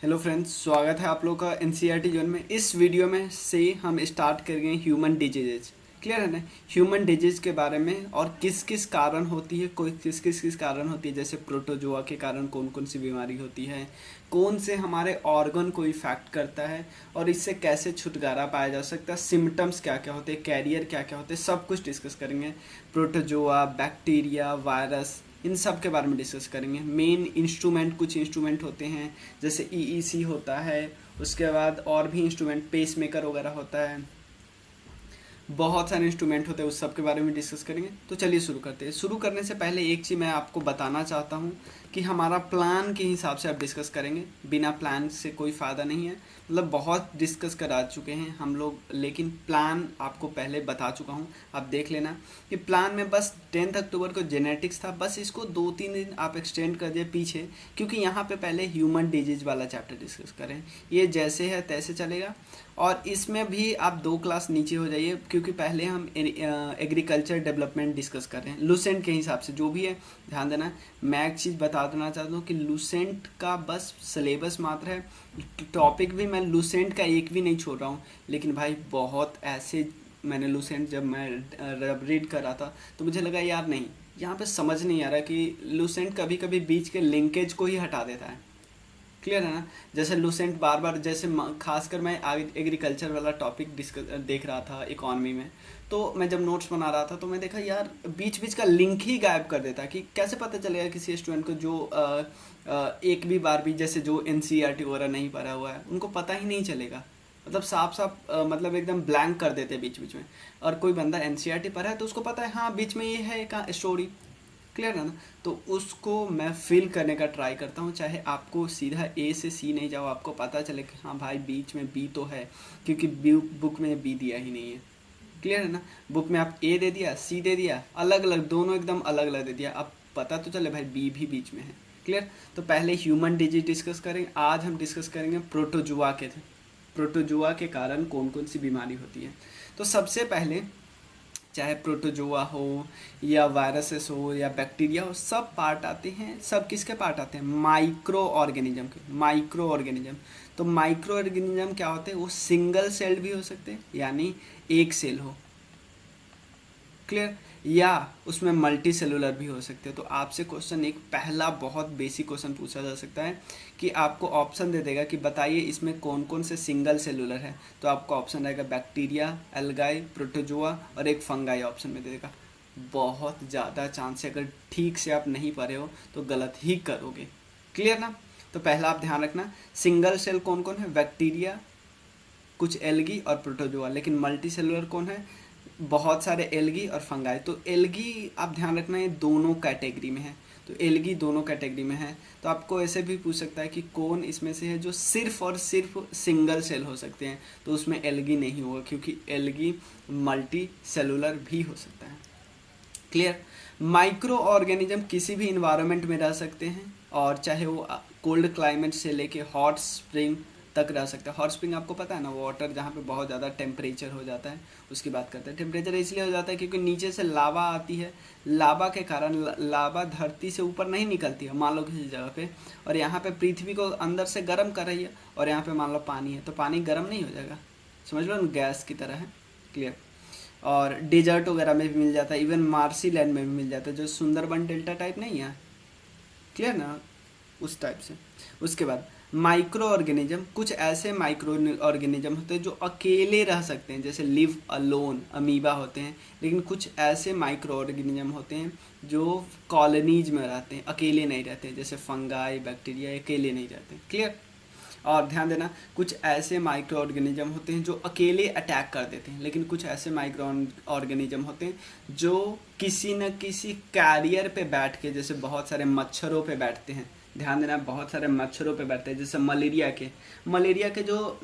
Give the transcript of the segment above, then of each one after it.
Hello friends, स्वागत है आप लोग का एनसीईआरटी जोन में। इस वीडियो में से हम स्टार्ट करेंगे ह्यूमन डिजीजेज। क्लियर है ना? ह्यूमन डिजीज के बारे में और किस किस कारण होती है, कोई किस कारण होती है, जैसे प्रोटोजोआ के कारण कौन कौन सी बीमारी होती है, कौन से हमारे ऑर्गन को इफेक्ट करता है और इससे कैसे छुटकारा पाया जा सकता है, सिम्टम्स क्या क्या होते हैं, कैरियर क्या क्या होते हैं, सब कुछ डिस्कस करेंगे। प्रोटोजोआ, बैक्टीरिया, वायरस, इन सब के बारे में डिस्कस करेंगे। मेन इंस्ट्रूमेंट, कुछ इंस्ट्रूमेंट होते हैं जैसे ईईसी होता है, उसके बाद और भी इंस्ट्रूमेंट, पेसमेकर वगैरह होता है, बहुत सारे इंस्ट्रूमेंट होते हैं, उस सब के बारे में डिस्कस करेंगे। तो चलिए शुरू करते हैं। शुरू करने से पहले एक चीज़ मैं आपको बताना चाहता हूँ कि हमारा प्लान के हिसाब से आप डिस्कस करेंगे, बिना प्लान से कोई फ़ायदा नहीं है। मतलब बहुत डिस्कस करा चुके हैं हम लोग, लेकिन प्लान आपको पहले बता चुका हूँ, आप देख लेना कि प्लान में बस 10 अक्टूबर को जेनेटिक्स था, बस इसको 2-3 दिन आप एक्सटेंड कर दिए पीछे, क्योंकि यहाँ पे पहले ह्यूमन डिजीज वाला चैप्टर डिस्कस करें। ये जैसे है तैसे चलेगा। और इसमें भी आप 2 क्लास नीचे हो जाइए, क्योंकि पहले हम एग्रीकल्चर डेवलपमेंट डिस्कस कर रहे हैं लूसेंट के हिसाब से, जो भी है ध्यान देना। मैं एक चीज़ बता देना चाहता हूँ कि लूसेंट का बस सिलेबस मात्र है, टॉपिक भी मैं लूसेंट का एक भी नहीं छोड़ रहा हूँ। लेकिन भाई बहुत ऐसे, मैंने लूसेंट जब मैं रीड कर रहा था तो मुझे लगा यार नहीं, यहाँ पे समझ नहीं आ रहा कि लूसेंट कभी कभी बीच के लिंकेज को ही हटा देता है। क्लियर है ना? जैसे लूसेंट बार बार, जैसे खासकर मैं एग्रीकल्चर वाला टॉपिक डिस्कस देख रहा था इकॉनमी में, तो मैं जब नोट्स बना रहा था तो मैं देखा यार बीच बीच का लिंक ही गायब कर देता। कि कैसे पता चलेगा किसी स्टूडेंट को जो एक भी बार भी, जैसे जो एनसीईआरटी वगैरह नहीं पढ़ा हुआ है, उनको पता ही नहीं चलेगा। मतलब साफ साफ मतलब एकदम ब्लैंक कर देते बीच बीच में। और कोई बंदा एनसीईआरटी पढ़ा है तो उसको पता है हाँ बीच में ये है का स्टोरी। क्लियर है ना? तो उसको मैं फिल करने का ट्राई करता हूँ, चाहे आपको सीधा ए से सी नहीं जाओ, आपको पता चले कि हाँ भाई बीच में बी तो है, क्योंकि बुक में बी दिया ही नहीं है। क्लियर है ना? बुक में आप ए दे दिया, सी दे दिया, अलग अलग, दोनों एकदम अलग अलग दे दिया, अब पता तो चले भाई बी भी बीच में है। क्लियर? तो पहले ह्यूमन डिजीज डिस्कस करेंगे, आज हम डिस्कस करेंगे प्रोटोजुआ के थे, प्रोटोजुआ के कारण कौन कौन सी बीमारी होती है। तो सबसे पहले, चाहे प्रोटोजोआ हो या वायरसेस हो या बैक्टीरिया हो, सब पार्ट आते हैं। सब किसके पार्ट आते हैं? माइक्रो ऑर्गेनिज्म के। माइक्रो ऑर्गेनिज्म, तो माइक्रो ऑर्गेनिज्म क्या होते हैं? वो सिंगल सेल्ड भी हो सकते हैं, यानी एक सेल हो। क्लियर? या उसमें मल्टी सेलुलर भी हो सकते हैं। तो आपसे क्वेश्चन, एक पहला बहुत बेसिक क्वेश्चन पूछा जा सकता है कि आपको ऑप्शन दे देगा कि बताइए इसमें कौन कौन से सिंगल सेलुलर है। तो आपको ऑप्शन रहेगा बैक्टीरिया, एल्गाई, प्रोटोजोआ और एक फंगाई ऑप्शन में दे देगा। बहुत ज़्यादा चांस है, अगर ठीक से आप नहीं पढ़े हो तो गलत ही करोगे। क्लियर ना? तो पहला आप ध्यान रखना, सिंगल सेल कौन कौन है? बैक्टीरिया, कुछ एल्गी और प्रोटोजोआ। लेकिन मल्टी सेलुलर कौन है? बहुत सारे एल्गी और फंगाई। तो एल्गी आप ध्यान रखना, ये दोनों कैटेगरी में है। तो एल्गी दोनों कैटेगरी में है। तो आपको ऐसे भी पूछ सकता है कि कौन इसमें से है जो सिर्फ और सिर्फ सिंगल सेल हो सकते हैं, तो उसमें एल्गी नहीं होगा, क्योंकि एल्गी मल्टी सेलुलर भी हो सकता है। क्लियर? माइक्रो ऑर्गेनिज्म किसी भी इन्वायरमेंट में रह सकते हैं, और चाहे वो कोल्ड क्लाइमेट से लेके हॉट स्प्रिंग तक रह सकता है। हॉट स्प्रिंग आपको पता है ना, वाटर जहाँ पे बहुत ज़्यादा टेम्परेचर हो जाता है, उसकी बात करते हैं। टेम्परेचर इसलिए हो जाता है क्योंकि नीचे से लावा आती है, लावा के कारण लावा धरती से ऊपर नहीं निकलती है, मान लो किसी जगह पे, और यहाँ पे पृथ्वी को अंदर से गर्म कर रही है, और यहाँ पे मान लो पानी है, तो पानी गर्म नहीं हो जाएगा, समझ लो ना, गैस की तरह है। क्लियर? और डेजर्ट वगैरह में भी मिल जाता है, इवन मार्सी लैंड में भी मिल जाता है, जो सुंदरबन डेल्टा टाइप नहीं है। क्लियर ना? उस टाइप से। उसके बाद माइक्रो ऑर्गेनिज्म, कुछ ऐसे माइक्रो ऑर्गेनिज्म होते हैं जो अकेले रह सकते हैं, जैसे लिव अलोन, अमीबा होते हैं। लेकिन कुछ ऐसे माइक्रो ऑर्गेनिज्म होते हैं जो कॉलोनीज में रहते हैं, अकेले नहीं रहते, जैसे फंगाई, बैक्टीरिया, अकेले नहीं रहते। क्लियर? और ध्यान देना, कुछ ऐसे माइक्रो ऑर्गेनिज्म होते हैं जो अकेले अटैक कर देते हैं, लेकिन कुछ ऐसे माइक्रो ऑर्गेनिज्म होते हैं जो किसी न किसी कैरियर पे बैठ के, जैसे बहुत सारे मच्छरों पे बैठते हैं। ध्यान देना, बहुत सारे मच्छरों पे बैठते हैं, जैसे मलेरिया के जो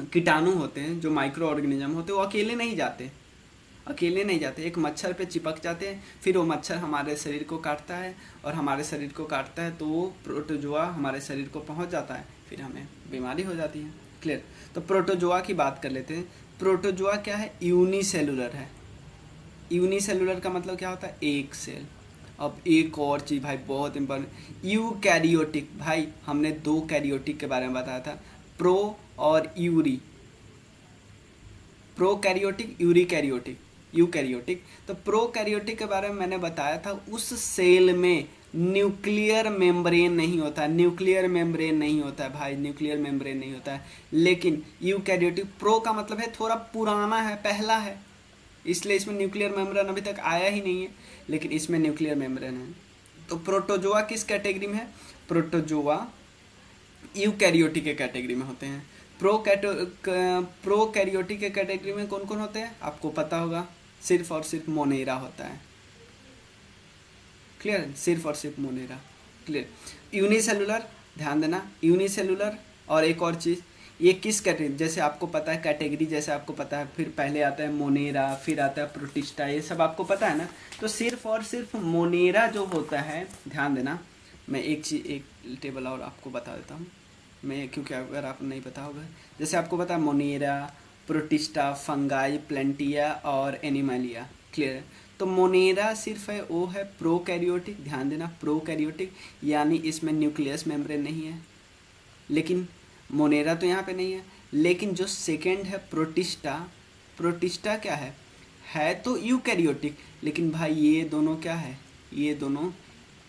कीटाणु होते हैं, जो माइक्रो ऑर्गेनिज्म होते हैं, वो अकेले नहीं जाते, एक मच्छर पे चिपक जाते हैं, फिर वो मच्छर हमारे शरीर को काटता है, और हमारे शरीर को काटता है तो वो प्रोटोजोआ हमारे शरीर को पहुंच जाता है, फिर हमें बीमारी हो जाती है। क्लियर? तो प्रोटोजोआ की बात कर लेते हैं। प्रोटोजोआ क्या है? यूनिसेलुलर है। यूनिसेलुलर का मतलब क्या होता है? एक सेल। अब एक और चीज़ भाई बहुत इंपॉर्टेंट, यूकैरियोटिक। भाई हमने 2 कैरियोटिक के बारे में बताया था, प्रो और यूरी, प्रोकैरियोटिक यूरिकैरियोटिक यूकैरियोटिक। तो प्रोकैरियोटिक के बारे में मैंने बताया था, उस सेल में न्यूक्लियर मेम्ब्रेन नहीं होता है, न्यूक्लियर मेम्ब्रेन नहीं होता है भाई, न्यूक्लियर मेम्ब्रेन नहीं होता है। लेकिन यूकैरियोटिक, प्रो का मतलब है थोड़ा पुराना है, पहला है, इसलिए इसमें न्यूक्लियर मेम्ब्रेन अभी तक आया ही नहीं है, लेकिन इसमें न्यूक्लियर मेम्ब्रेन है। तो प्रोटोजोआ किस कैटेगरी में है? प्रोटोजोआ यूकैरियोटिक के कैटेगरी में होते हैं। प्रोकैरियोटिक के कैटेगरी में कौन कौन होते हैं आपको पता होगा, सिर्फ और सिर्फ मोनेरा होता है। क्लियर, सिर्फ और सिर्फ मोनेरा। क्लियर। यूनिसेलुलर, ध्यान देना, यूनिसेलुलर। और एक और चीज़, ये किस कैटेगरी, जैसे आपको पता है कैटेगरी, जैसे आपको पता है, फिर पहले आता है मोनेरा, फिर आता है प्रोटिस्टा, ये सब आपको पता है ना। तो सिर्फ और सिर्फ मोनेरा जो होता है, ध्यान देना, मैं एक टेबल और आपको बता देता हूँ मैं, क्योंकि अगर आप नहीं पता होगा, जैसे आपको पता है मोनेरा, प्रोटिस्टा, फंगाई, प्लेंटिया और एनिमलिया। क्लियर। तो मोनेरा सिर्फ है, वो है प्रोकैरियोटिक, ध्यान देना, प्रोकैरियोटिक, यानी इसमें न्यूक्लियस मेम्ब्रेन नहीं है। लेकिन मोनेरा तो यहाँ पे नहीं है। लेकिन जो सेकेंड है प्रोटिस्टा, प्रोटिस्टा क्या है तो यूकैरियोटिक, लेकिन भाई ये दोनों क्या है, ये दोनों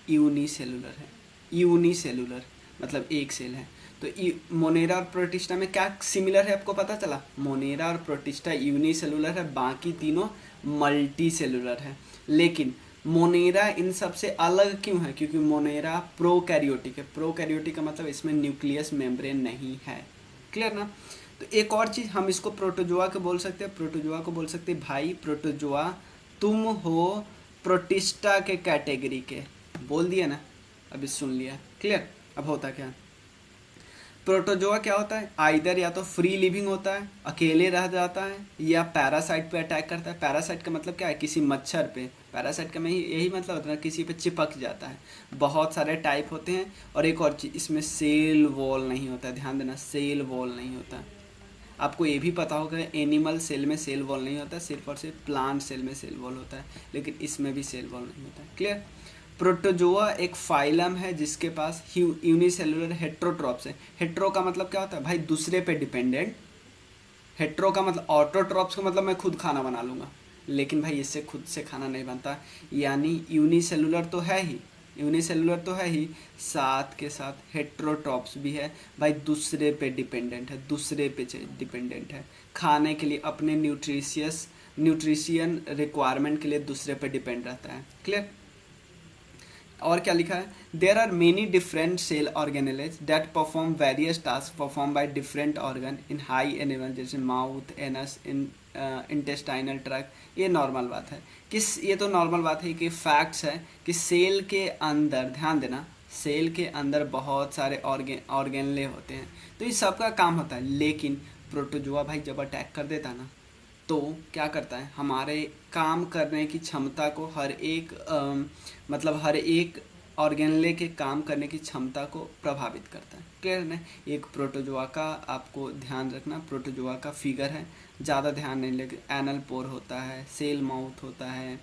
यूनिसेलुलर है, यूनिसेलुलर मतलब एक सेल है। तो मोनेरा और प्रोटिस्टा में क्या सिमिलर है आपको पता चला, मोनेरा और प्रोटिस्टा यूनिसेलुलर है, बाकी तीनों मल्टी सेलुलर है। लेकिन मोनेरा इन सब से अलग क्यों है, क्योंकि मोनेरा प्रोकैरियोटिक है। प्रोकैरियोटिक का मतलब इसमें न्यूक्लियस मेम्ब्रेन नहीं है। क्लियर ना। तो एक और चीज़, हम इसको प्रोटोजोआ को बोल सकते हैं, प्रोटोजोआ को बोल सकते हैं भाई प्रोटोजोआ तुम हो प्रोटिस्टा के कैटेगरी के, बोल दिया ना, अभी सुन लिया। क्लियर। अब होता क्या, प्रोटोजोआ क्या होता है, आइदर या तो फ्री लिविंग होता है, अकेले रह जाता है, या पैरासाइट पे अटैक करता है। पैरासाइट का मतलब क्या है, किसी मच्छर पे, पैरासाइट का में यही मतलब होता है, किसी पे चिपक जाता है। बहुत सारे टाइप होते हैं। और एक और चीज़, इसमें सेल वॉल नहीं होता है, ध्यान देना, सेल वॉल नहीं होता। आपको ये भी पता होगा एनिमल सेल में सेल वॉल नहीं होता, सिर्फ और सिर्फ प्लांट सेल में सेल वॉल होता है, लेकिन इसमें भी सेल वॉल नहीं होता है। क्लियर। प्रोटोजोआ एक फाइलम है जिसके पास यूनिसेलुलर हेट्रोट्रॉप्स है। हेट्रो का मतलब क्या होता है भाई, दूसरे पे डिपेंडेंट। हेट्रो का मतलब, ऑटोट्रॉप्स का मतलब मैं खुद खाना बना लूँगा, लेकिन भाई इससे खुद से खाना नहीं बनता, यानी यूनिसेलुलर तो है ही, यूनिसेलुलर तो है ही, साथ के साथ हेट्रोट्रॉप्स भी है भाई, दूसरे पे डिपेंडेंट है, दूसरे पे डिपेंडेंट है, खाने के लिए अपने न्यूट्रिशियन रिक्वायरमेंट के लिए दूसरे पे डिपेंड रहता है। क्लियर। और क्या लिखा है, there are many different cell organelles that perform various task perform by different organ in high animal, जैसे माउथ, एनस, इंटेस्टाइनल ट्रैक्ट। ये नॉर्मल बात है, ये तो नॉर्मल बात है कि फैक्ट्स है कि सेल के अंदर, ध्यान देना, सेल के अंदर बहुत सारे ऑर्गेनले होते हैं, तो ये सबका काम होता है। लेकिन प्रोटोजोआ भाई जब अटैक कर देता ना, तो क्या करता है, हमारे काम करने की क्षमता को, मतलब हर एक ऑर्गेनले के काम करने की क्षमता को प्रभावित करता है। क्लियर है। एक प्रोटोजोआ का आपको ध्यान रखना, प्रोटोजोआ का फिगर है, ज़्यादा ध्यान नहीं लगे, एनल पोर होता है, सेल माउथ होता है,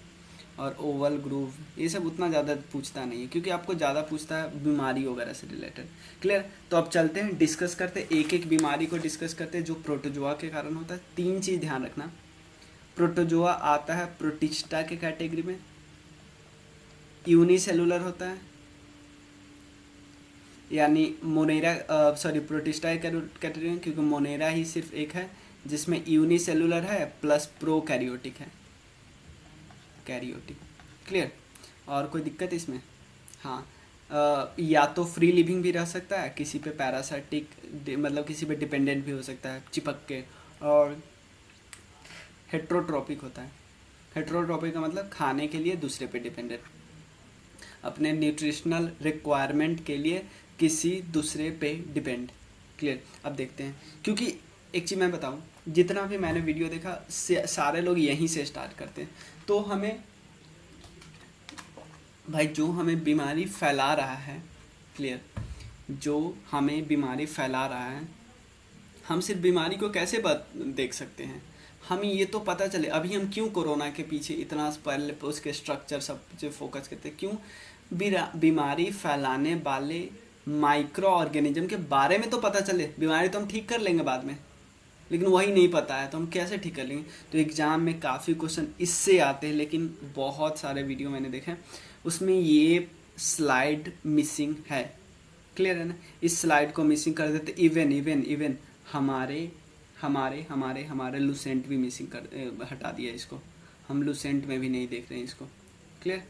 और ओवल ग्रूव, ये सब उतना ज़्यादा पूछता नहीं है, क्योंकि आपको ज़्यादा पूछता है बीमारी वगैरह से रिलेटेड। क्लियर। तो अब चलते हैं, डिस्कस करते हैं, एक एक बीमारी को डिस्कस करते हैं जो प्रोटोजोआ के कारण होता है। 3 चीज़ ध्यान रखना, प्रोटोजोआ आता है प्रोटिस्टा के कैटेगरी में, यूनिसेलुलर होता है, यानी मोनेरा प्रोटिस्टा के कैटेगरी में, क्योंकि मोनेरा ही सिर्फ एक है जिसमें यूनिसेलुलर है प्लस प्रोकैरियोटिक है, कैरियोटिक। क्लियर। और कोई दिक्कत इसमें, हाँ, या तो फ्री लिविंग भी रह सकता है, किसी पे पैरासाइटिक मतलब किसी पे डिपेंडेंट भी हो सकता है चिपक के, और हेट्रोट्रॉपिक होता है। हेट्रोट्रॉपिक का मतलब खाने के लिए दूसरे पे डिपेंडेंट, अपने न्यूट्रिशनल रिक्वायरमेंट के लिए किसी दूसरे पे डिपेंड। क्लियर। अब देखते हैं, क्योंकि एक चीज़ मैं बताऊं, जितना भी मैंने वीडियो देखा सारे लोग यहीं से स्टार्ट करते हैं। तो हमें भाई जो हमें बीमारी फैला रहा है, क्लियर, जो हमें बीमारी फैला रहा है, हम सिर्फ बीमारी को कैसे देख सकते हैं, हमें ये तो पता चले अभी हम क्यों कोरोना के पीछे इतना पहले उसके स्ट्रक्चर सब जो फोकस करते हैं, क्यों बीमारी फैलाने वाले माइक्रो ऑर्गेनिज्म के बारे में तो पता चले। बीमारी तो हम ठीक कर लेंगे बाद में, लेकिन वही नहीं पता है तो हम कैसे ठीक कर लेंगे। तो एग्ज़ाम में काफ़ी क्वेश्चन इससे आते हैं, लेकिन बहुत सारे वीडियो मैंने देखे उसमें ये स्लाइड मिसिंग है। क्लियर है ना, इस स्लाइड को मिसिंग कर देते। इवन इवन इवन हमारे हमारे हमारे हमारे लुसेंट भी मिसिंग कर हटा दिया इसको, हम लुसेंट में भी नहीं देख रहे हैं इसको। क्लियर,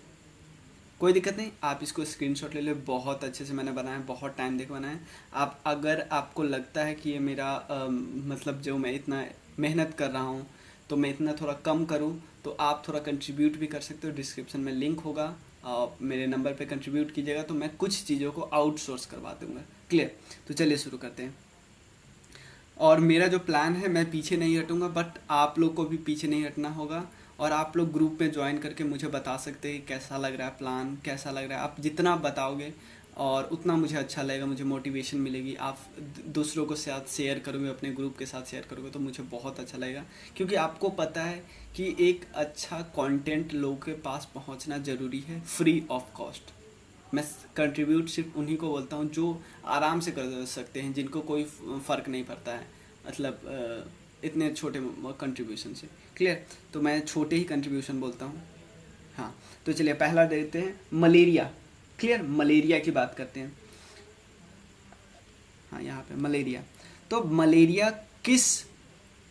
कोई दिक्कत नहीं, आप इसको स्क्रीनशॉट ले लो। बहुत अच्छे से मैंने बनाया, बहुत टाइम देकर बनाया। आप अगर आपको लगता है कि ये मेरा मतलब जो मैं इतना मेहनत कर रहा हूँ तो मैं इतना थोड़ा कम करूँ, तो आप थोड़ा कंट्रीब्यूट भी कर सकते हो। डिस्क्रिप्शन में लिंक होगा, आप मेरे नंबर पे कंट्रीब्यूट कीजिएगा तो मैं कुछ चीज़ों को आउटसोर्स करवा दूँगा। क्लियर, तो चलिए शुरू करते हैं। और मेरा जो प्लान है, मैं पीछे नहीं हटूँगा, बट आप लोग को भी पीछे नहीं हटना होगा। और आप लोग ग्रुप में ज्वाइन करके मुझे बता सकते हैं कैसा लग रहा है प्लान, कैसा लग रहा है। आप जितना बताओगे और उतना मुझे अच्छा लगेगा, मुझे मोटिवेशन मिलेगी। आप दूसरों को साथ शेयर करोगे, अपने ग्रुप के साथ शेयर करोगे तो मुझे बहुत अच्छा लगेगा, क्योंकि आपको पता है कि एक अच्छा कंटेंट लोगों के पास पहुंचना ज़रूरी है, फ्री ऑफ कॉस्ट। मैं कंट्रीब्यूट सिर्फ उन्हीं को बोलता हूँ जो आराम से कर सकते हैं, जिनको कोई फ़र्क नहीं पड़ता है, मतलब इतने छोटे कंट्रीब्यूशन से। क्लियर, तो मैं छोटे ही कंट्रीब्यूशन बोलता हूँ। हाँ, तो चलिए पहला देखते हैं मलेरिया। क्लियर, मलेरिया की बात करते हैं। हाँ, यहाँ पे मलेरिया। तो मलेरिया किस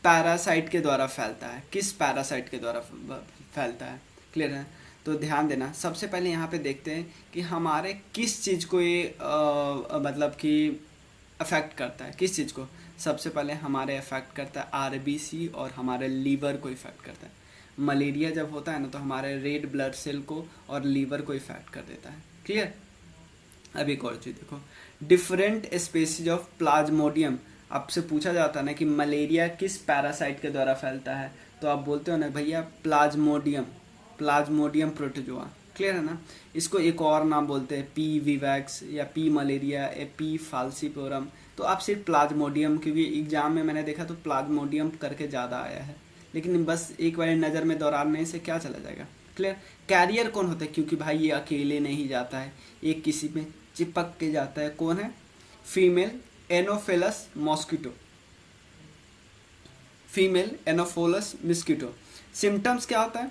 पैरासाइट के द्वारा फैलता है, किस पैरासाइट के द्वारा फैलता है? क्लियर है, तो ध्यान देना। सबसे पहले यहाँ पे देखते हैं कि हमारे किस चीज़ को ये मतलब कि अफेक्ट करता है, किस चीज़ को। सबसे पहले हमारे अफेक्ट करता है आरबीसी और हमारे लीवर को इफेक्ट करता है। मलेरिया जब होता है ना तो हमारे रेड ब्लड सेल को और लीवर को इफेक्ट कर देता है। क्लियर, अब एक और चीज़ देखो, डिफरेंट स्पेसीज ऑफ प्लाज्मोडियम। आपसे पूछा जाता है ना कि मलेरिया किस पैरासाइट के द्वारा फैलता है, तो आप बोलते हो ना भैया प्लाज्मोडियम, प्लाज्मोडियम प्रोटोजोआ। क्लियर है ना, इसको एक और नाम बोलते हैं पी विवैक्स या पी मलेरिया या पी फाल्सीपोरम। तो आप सिर्फ प्लाज्मोडियम, क्योंकि एग्जाम में मैंने देखा तो प्लाज्मोडियम करके ज़्यादा आया है, लेकिन बस एक बार नज़र में दौड़ाने से क्या चला जाएगा। क्लियर, कैरियर कौन होता है, क्योंकि भाई ये अकेले नहीं जाता है, एक किसी में चिपक के जाता है। कौन है? Female Anopheles mosquito, female Anopheles mosquito. Symptoms क्या होता है?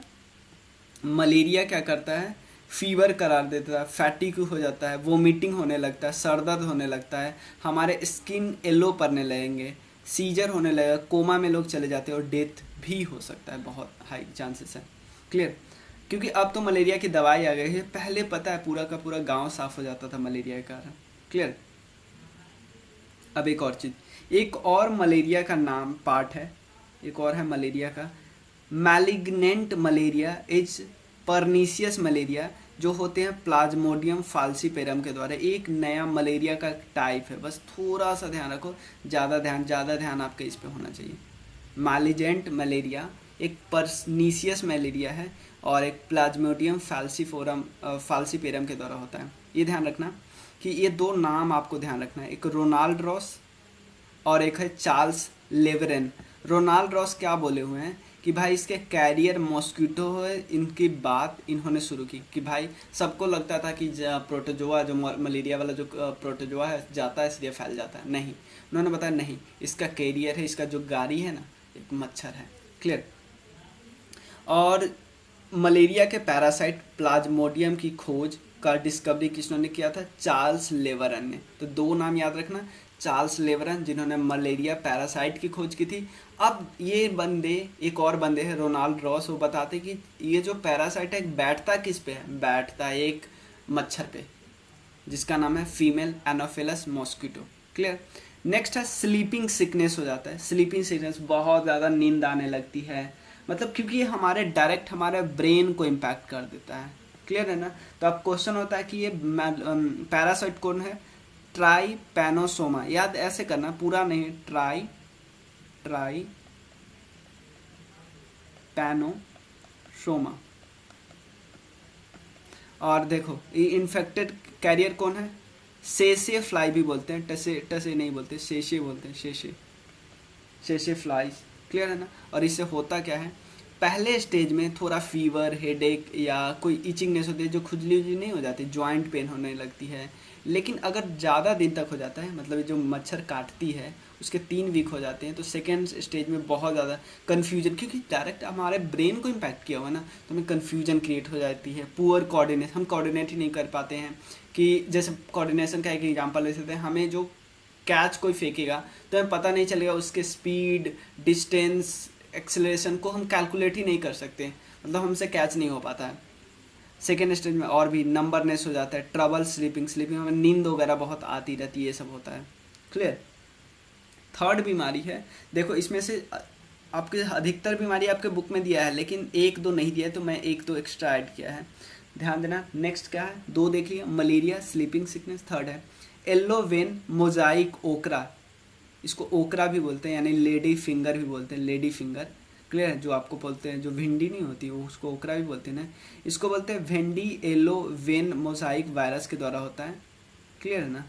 मलेरिया क्या करता है, फीवर करार देता है, फैटिक हो जाता है, वोमिटिंग होने लगता है, सर दर्द होने लगता है, हमारे स्किन येलो पड़ने लगेंगे, सीजर होने लगेगा, कोमा में लोग चले जाते हैं और डेथ भी हो सकता है, बहुत हाई चांसेस है। क्लियर, क्योंकि अब तो मलेरिया की दवाई आ गई है, पहले पता है पूरा का पूरा गांव साफ हो जाता था मलेरिया के कारण। क्लियर, अब एक और चीज़, एक और मलेरिया का नाम पार्ट है, एक और है मलेरिया का, malignant malaria is pernicious malaria, जो होते हैं प्लाज्मोडियम फाल्सीपेरम के द्वारा। एक नया मलेरिया का टाइप है, बस थोड़ा सा ध्यान रखो, ज़्यादा ध्यान आपके इस पे होना चाहिए। मैलिजेंट मलेरिया एक परनीसियस मलेरिया है और एक प्लाज्मोडियम फाल्सीपेरम के द्वारा होता है। ये ध्यान रखना कि ये दो नाम आपको ध्यान रखना है, एक रोनाल्ड रॉस और एक है चार्ल्स लेवरेन। रोनाल्ड रॉस क्या बोले हुए हैं कि भाई इसके कैरियर मॉस्किटो है, इनकी बात इन्होंने शुरू की कि भाई सबको लगता था कि प्रोटोजोआ जो मलेरिया वाला जो प्रोटोजोआ है जाता है इसलिए फैल जाता है, नहीं, उन्होंने बताया नहीं, इसका कैरियर है, इसका जो गाड़ी है ना एक मच्छर है। क्लियर, और मलेरिया के पैरासाइट प्लाज्मोडियम की खोज का डिस्कवरी किसने किया था? चार्ल्स लेवरन ने। तो दो नाम याद रखना, चार्ल्स लेवरन जिन्होंने मलेरिया पैरासाइट की खोज की थी। अब ये बंदे, एक और बंदे हैं रोनाल्ड रॉस, वो बताते कि ये जो पैरासाइट है बैठता किस पे है? बैठता है एक मच्छर पे जिसका नाम है female Anopheles mosquito. Clear, next है स्लीपिंग सिकनेस हो जाता है। स्लीपिंग सिकनेस, बहुत ज़्यादा नींद आने लगती है, मतलब क्योंकि ये हमारे डायरेक्ट हमारे ब्रेन को इम्पैक्ट कर देता है। क्लियर है ना, तो अब क्वेश्चन होता है कि ये पैरासाइट कौन है? ट्राइपैनोसोमा, याद ऐसे करना, पूरा नहीं, ट्राइपैनोसोमा। और देखो ये इन्फेक्टेड कैरियर कौन है? सेसे फ्लाई भी बोलते हैं, टसे नहीं बोलते, शेशे बोलते हैं, शेशे फ्लाइज। क्लियर है ना। और इससे होता क्या है, पहले स्टेज में थोड़ा फीवर, हेडेक या कोई इचिंगनेस होती है, जो खुजली उजली नहीं हो जाती, जॉइंट पेन होने लगती है। लेकिन अगर ज़्यादा दिन तक हो जाता है, मतलब जो मच्छर काटती है उसके 3 वीक हो जाते हैं, तो सेकेंड स्टेज में बहुत ज़्यादा कन्फ्यूजन, क्योंकि डायरेक्ट हमारे ब्रेन को इम्पैक्ट किया हुआ ना, तो हमें कन्फ्यूजन क्रिएट हो जाती है। पुअर कोऑर्डिनेशन, हम कोऑर्डिनेट ही नहीं कर पाते हैं। कि जैसे कोऑर्डिनेशन का एक एग्जांपल ले सकते हैं, हमें जो कैच कोई फेंकेगा तो हमें पता नहीं चलेगा, उसके स्पीड, डिस्टेंस, एक्सेलरेशन को हम कैलकुलेट ही नहीं कर सकते, मतलब हमसे कैच नहीं हो पाता है। सेकेंड स्टेज में और भी नंबरनेस हो जाता है, ट्रबल स्लीपिंग, में नींद वगैरह बहुत आती रहती है, ये सब होता है। क्लियर। थर्ड बीमारी है, देखो इसमें से आपके अधिकतर बीमारी आपके बुक में दिया है, लेकिन एक दो नहीं दिया है, तो मैं एक दो एक्स्ट्रा ऐड किया है, ध्यान देना। नेक्स्ट क्या है, 2 देख लिया, मलेरिया, स्लीपिंग सिकनेस। थर्ड है येलो वेन मोजाइक ओकरा, इसको ओकरा भी बोलते हैं, यानी लेडी फिंगर भी बोलते हैं, लेडी फिंगर। क्लियर है, जो आपको बोलते हैं, जो भिंडी नहीं होती वो, उसको ओकरा भी बोलते हैं ना। इसको बोलते हैं भेंडी येलो वेन मोजाइक वायरस के द्वारा होता है। क्लियर है ना।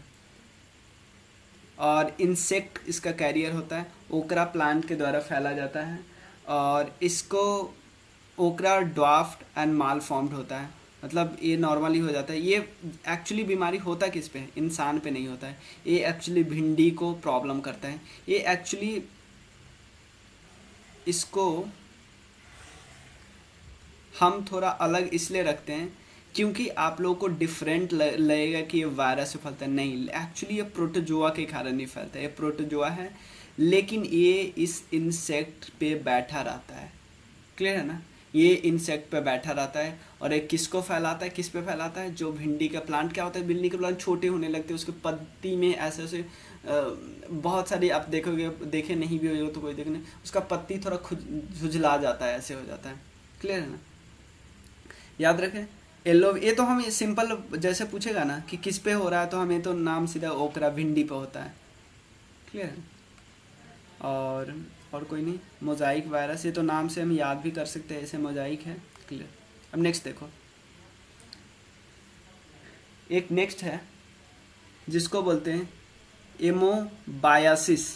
और इंसेक्ट इसका कैरियर होता है, ओकरा प्लांट के द्वारा फैला जाता है, और इसको ओकरा ड्वाफ्ट एंड माल फॉर्म्ड होता है, मतलब ये नॉर्मली हो जाता है। ये एक्चुअली बीमारी होता किस पे है, इंसान पे नहीं होता है, ये एक्चुअली भिंडी को प्रॉब्लम करता है। ये एक्चुअली इसको हम थोड़ा अलग इसलिए रखते हैं क्योंकि आप लोगों को डिफरेंट लगेगा कि ये वायरस से फैलता है, नहीं, एक्चुअली ये प्रोटोजोआ के कारण नहीं फैलता है, ये प्रोटोजोआ है, लेकिन ये इस इंसेक्ट पे बैठा रहता है। क्लियर है ना, ये इंसेक्ट पे बैठा रहता है, और एक किसको फैलाता है, किस पे फैलाता है, जो भिंडी का प्लांट क्या होता है, भिंडी के प्लांट छोटे होने लगते हैं, उसके पत्ती में ऐसे ऐसे बहुत सारी, आप देखोगे, देखे नहीं भी हो तो कोई देखने, उसका पत्ती थोड़ा झुझला जाता है, ऐसे हो जाता है। क्लियर है ना, याद रखें। येलो, ये तो हम सिंपल जैसे पूछेगा ना कि किस पे हो रहा है, तो हमें तो नाम सीधा ओकरा भिंडी पे होता है। क्लियर है। और कोई नहीं, मोजाइक वायरस, ये तो नाम से हम याद भी कर सकते हैं, ऐसे मोजाइक है। क्लियर। अब नेक्स्ट देखो, एक नेक्स्ट है जिसको बोलते हैं एमोबायासिस,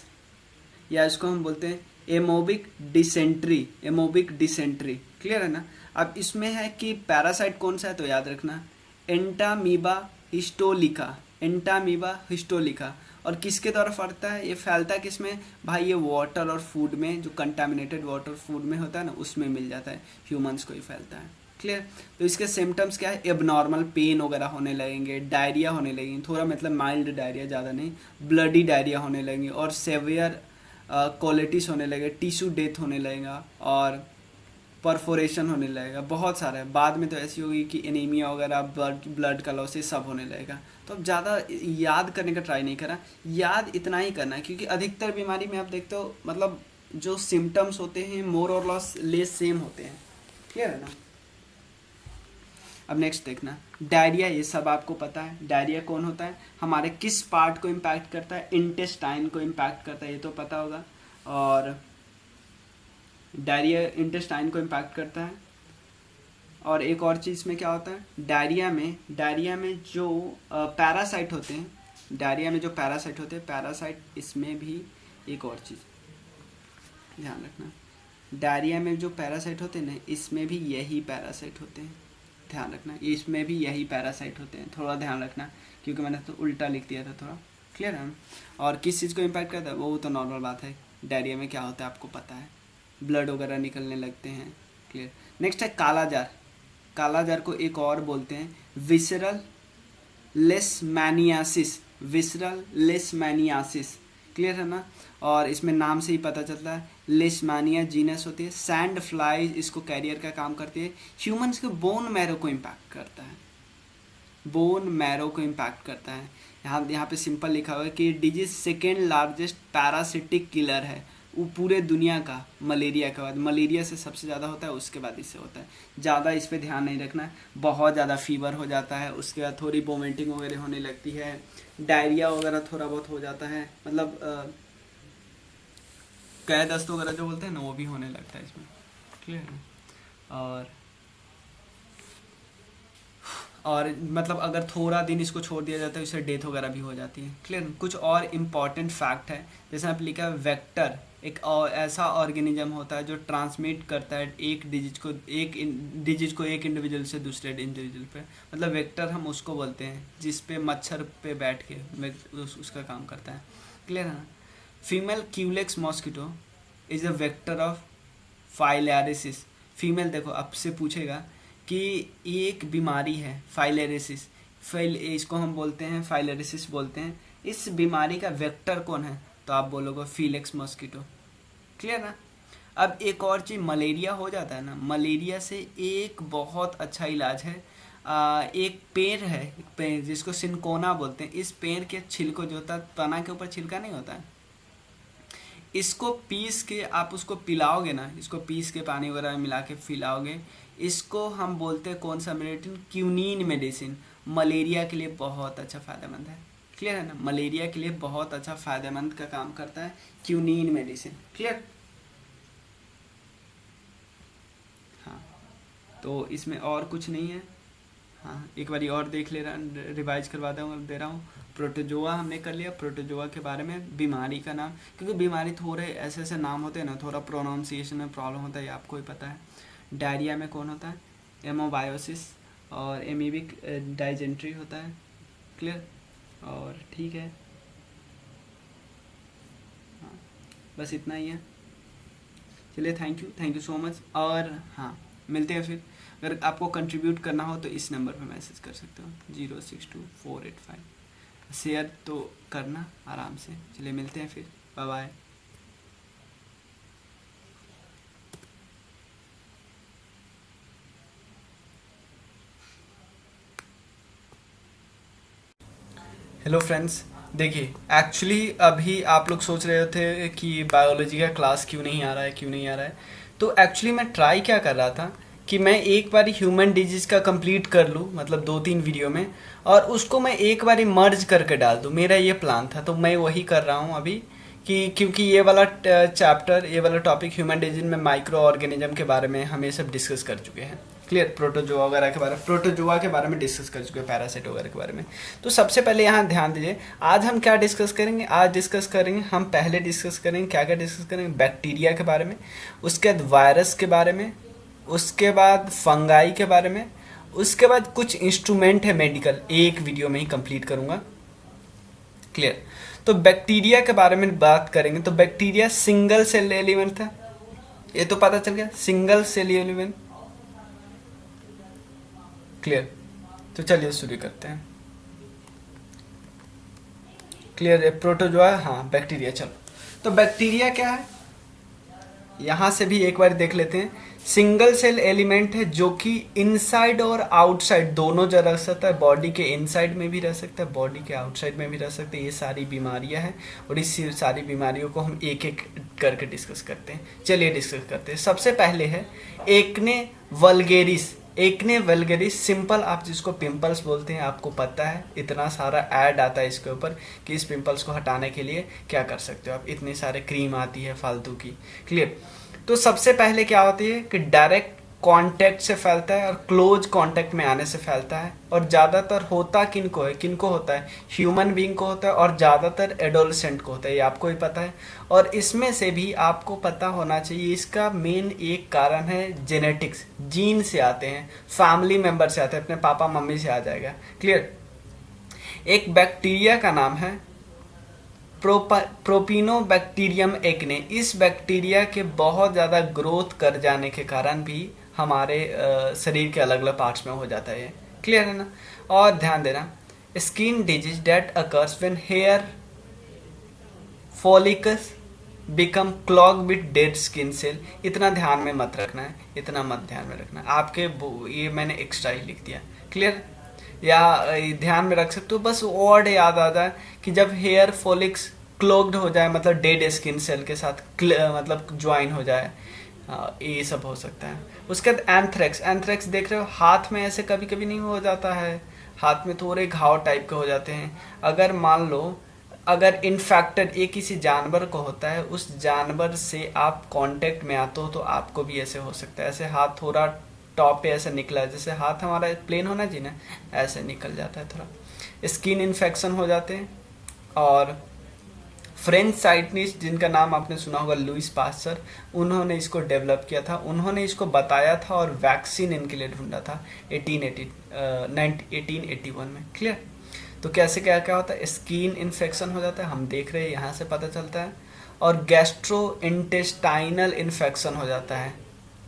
या इसको हम बोलते हैं amoebic dysentery, amoebic dysentery. Clear है ना। अब इसमें है कि पैरासाइट कौन सा है, तो याद रखना एंटामीबा हिस्टोलिका, एंटामीबा हिस्टोलिका। और किसके द्वारा फैलता है, ये फैलता है किसमें भाई, ये वाटर और फूड में, जो कंटामिनेटेड वाटर फूड में होता है ना, उसमें मिल जाता है, ह्यूमंस को ही फैलता है। क्लियर। तो इसके सिम्टम्स क्या है, एबनॉर्मल पेन वगैरह होने लगेंगे, डायरिया होने लगेंगे, थोड़ा मतलब माइल्ड डायरिया, ज़्यादा नहीं, ब्लडी डायरिया होने लगेंगे, और सेवियर कोलिटिस होने लगेगा, टिश्यू डेथ होने लगेगा, और परफोरेशन होने लगेगा, बहुत सारा है। बाद में तो ऐसी होगी कि एनीमिया वगैरह, ब्लड का लॉस, ये सब होने लगेगा। तो अब ज़्यादा याद करने का ट्राई नहीं करा, याद इतना ही करना है, क्योंकि अधिकतर बीमारी में आप देखते हो मतलब जो सिम्टम्स होते हैं मोर और लेस सेम होते हैं। क्लियर है ना। अब नेक्स्ट देखना, डायरिया, ये सब आपको पता है। डायरिया कौन होता है, हमारे किस पार्ट को इम्पैक्ट करता है, इंटेस्टाइन को इम्पैक्ट करता है, ये तो पता होगा। और डायरिया इंटेस्टाइन को इम्पैक्ट करता है। और एक और चीज़ में क्या होता है, डायरिया में जो पैरासाइट होते हैं, डायरिया में जो पैरासाइट होते हैं, पैरासाइट, इसमें भी एक और चीज़ ध्यान रखना, डायरिया में जो पैरासाइट होते हैं ना, इसमें भी यही पैरासाइट होते हैं, ध्यान रखना, इसमें भी यही पैरासाइट होते हैं, थोड़ा ध्यान रखना, क्योंकि मैंने तो उल्टा लिख दिया था थोड़ा। क्लियर है। और किस चीज़ को इम्पैक्ट करता है, वो तो नॉर्मल बात है, डायरिया में क्या होता है आपको पता है, ब्लड वगैरह निकलने लगते हैं। क्लियर। नेक्स्ट है कालाजार, कालाजार को एक और बोलते हैं विसरल लेशमैनियासिस, विसरल लेशमैनियासिस। क्लियर है ना। और इसमें नाम से ही पता चलता है, लेशमानिया जीनस होती है, सैंड फ्लाई इसको कैरियर का काम करती है, ह्यूमंस के बोन मैरो को इम्पैक्ट करता है, बोन मैरो को इम्पैक्ट करता है। यहाँ पे सिंपल लिखा हुआ है कि disease second largest parasitic killer है, वो पूरे दुनिया का, मलेरिया के बाद, मलेरिया से सबसे ज़्यादा होता है, उसके बाद इससे होता है। ज़्यादा इस पर ध्यान नहीं रखना है, बहुत ज़्यादा फीवर हो जाता है, उसके बाद थोड़ी वोमिटिंग वगैरह होने लगती है, डायरिया वगैरह थोड़ा बहुत हो जाता है, मतलब कै दस्त वगैरह जो बोलते हैं ना, वो भी होने लगता है इसमें। क्लियर है। और मतलब अगर थोड़ा दिन इसको छोड़ दिया जाता है, इससे डेथ वगैरह भी हो जाती है। क्लियर। कुछ और इम्पॉर्टेंट फैक्ट है, जैसे आप लिखा है वेक्टर, एक और ऐसा ऑर्गेनिज्म होता है जो ट्रांसमिट करता है एक डिजिट को एक इंडिविजुअल से दूसरे इंडिविजुअल पे, मतलब वेक्टर हम उसको बोलते हैं जिस पे मच्छर पे बैठ के उसका काम करता है। क्लियर है ना? Female Culex mosquito is a vector of filariasis. Female देखो आपसे पूछेगा कि ये एक बीमारी है फाइलेरिसिस, इसको हम बोलते हैं फाइलेरिसिस बोलते हैं, इस बीमारी का वेक्टर कौन है? तो आप बोलोगे फीलेक्स मॉस्किटो। क्लियर ना? अब एक और चीज़, मलेरिया हो जाता है ना, मलेरिया से एक बहुत अच्छा इलाज है। एक पेड़ है, एक पेड़ जिसको सिनकोना बोलते हैं, इस पेड़ के छिलको जो होता है, तना के ऊपर छिलका नहीं होता है, इसको पीस के आप उसको पिलाओगे ना, इसको पीस के पानी वगैरह में मिला के पिलाओगे, इसको हम बोलते हैं कौन सा मेडिसिन? क्यूनीन मेडिसिन। मलेरिया के लिए बहुत अच्छा फ़ायदेमंद है। क्लियर है ना? मलेरिया के लिए बहुत अच्छा फ़ायदेमंद का काम करता है क्यूनीन मेडिसिन। क्लियर? हाँ, तो इसमें और कुछ नहीं है। हाँ, एक बारी और देख ले रहा, रिवाइज करवा दे रहा हूँ। प्रोटोजोआ हमने कर लिया, प्रोटोजोआ के बारे में, बीमारी का नाम, क्योंकि बीमारी थोड़े ऐसे ऐसे नाम होते हैं ना, थोड़ा प्रोनाउंसिएशन में प्रॉब्लम होता है, ये आपको ही पता है। डायरिया में कौन होता है? एमोबायोसिस, और एमीबिक डाइजेंट्री होता है। क्लियर? और ठीक है, हाँ, बस इतना ही है। चलिए, थैंक यू सो मच। और हाँ, मिलते हैं फिर। अगर आपको कंट्रीब्यूट करना हो तो इस नंबर पे मैसेज कर सकते हो, 062485। शेयर तो करना आराम से। चलिए, मिलते हैं फिर, बाय बाय। हेलो फ्रेंड्स, देखिए एक्चुअली अभी आप लोग सोच रहे थे कि बायोलॉजी का क्लास क्यों नहीं आ रहा है, क्यों नहीं आ रहा है। तो एक्चुअली मैं ट्राई क्या कर रहा था कि मैं एक बारी ह्यूमन डिजीज का कंप्लीट कर लूँ, मतलब 2-3 वीडियो में, और उसको मैं एक बारी मर्ज करके डाल दूँ। मेरा ये प्लान था, तो मैं वही कर रहा हूँ अभी, कि क्योंकि ये वाला चैप्टर, ये वाला टॉपिक ह्यूमन डिजीज में माइक्रो ऑर्गेनिज्म के बारे में हम ये सब डिस्कस कर चुके हैं। क्लियर? प्रोटोजोआ वगैरह के बारे में, प्रोटोजोआ के बारे में डिस्कस कर चुके हैं, पैरासाइट वगैरह के बारे में। तो सबसे पहले यहाँ ध्यान दीजिए, आज हम क्या डिस्कस करेंगे? आज डिस्कस करेंगे, हम पहले डिस्कस करेंगे, क्या क्या डिस्कस करेंगे? बैक्टीरिया के बारे में, उसके बाद वायरस के बारे में, उसके बाद फंगाई के बारे में, उसके बाद कुछ इंस्ट्रूमेंट है मेडिकल, एक वीडियो में ही कंप्लीट करूँगा। क्लियर? तो बैक्टीरिया के बारे में बात करेंगे। तो बैक्टीरिया सिंगल सेल एलिमेंट था, ये तो पता चल गया, सिंगल सेल एलिमेंट। क्लियर? तो चलिए शुरू करते हैं। क्लियर है? प्रोटोजोआ, हाँ, बैक्टीरिया। चलो, तो बैक्टीरिया क्या है, यहाँ से भी एक बार देख लेते हैं। सिंगल सेल एलिमेंट है जो कि इनसाइड और आउटसाइड दोनों जगह रह सकता है। बॉडी के इनसाइड में भी रह सकता है, बॉडी के आउटसाइड में भी रह सकते हैं। ये सारी बीमारियां हैं, और इस सारी बीमारियों को हम एक एक करके डिस्कस करते हैं। चलिए डिस्कस करते हैं। सबसे पहले है acne vulgaris. Acne vulgaris, simple आप जिसको पिंपल्स बोलते हैं, आपको पता है, इतना सारा ऐड आता है इसके ऊपर कि इस पिंपल्स को हटाने के लिए क्या कर सकते हो आप। इतनी सारे क्रीम आती है फालतू की। क्लियर? तो सबसे पहले क्या होती है कि डायरेक्ट कांटेक्ट से फैलता है और क्लोज कांटेक्ट में आने से फैलता है। और ज़्यादातर होता किनको है, किनको होता है? ह्यूमन बीइंग को होता है, और ज़्यादातर एडोलसेंट को होता है, ये आपको ही पता है। और इसमें से भी आपको पता होना चाहिए, इसका मेन एक कारण है जेनेटिक्स, जीन से आते हैं, फैमिली मेंबर से आते हैं, अपने पापा मम्मी से आ जाएगा। क्लियर? एक बैक्टीरिया का नाम है प्रोपिनोबैक्टीरियम एक्ने। इस बैक्टीरिया के बहुत ज़्यादा ग्रोथ कर जाने के कारण भी हमारे शरीर के अलग अलग पार्ट्स में हो जाता है। क्लियर है ना? और ध्यान देना, skin disease that occurs when hair follicles become clog with dead skin cell. इतना ध्यान में मत रखना है, इतना मत ध्यान में रखना है। आपके ये मैंने एक्स्ट्रा ही लिख दिया। क्लियर? या ध्यान में रख सकते हो, बस वर्ड याद आ जाए कि जब हेयर फॉलिक्स क्लोग्ड हो जाए, मतलब डेड स्किन सेल के साथ मतलब ज्वाइन हो जाए, ये सब हो सकता है। उसके बाद एंथ्रेक्स। एंथ्रेक्स देख रहे हो, हाथ में ऐसे कभी कभी नहीं हो जाता है, हाथ में थोड़े घाव टाइप के हो जाते हैं। अगर मान लो, अगर इन्फेक्टेड ये किसी जानवर को होता है, उस जानवर से आप कांटेक्ट में आते हो तो आपको भी ऐसे हो सकता है। ऐसे हाथ थोड़ा टॉप पे ऐसे निकला है, जैसे हाथ हमारा प्लेन होना चाहिए ना, ऐसे निकल जाता है थोड़ा। स्किन इन्फेक्शन हो जाते हैं। और फ्रेंच साइंटिस्ट जिनका नाम आपने सुना होगा लुइस पास्चर, उन्होंने इसको डेवलप किया था, उन्होंने इसको बताया था और वैक्सीन इनके लिए ढूंढा था 1881 में। क्लियर। तो कैसे क्या क्या होता है, स्किन इन्फेक्शन हो जाता है, हम देख रहे हैं यहाँ से पता चलता है, और गैस्ट्रो इंटेस्टाइनल इन्फेक्शन हो जाता है।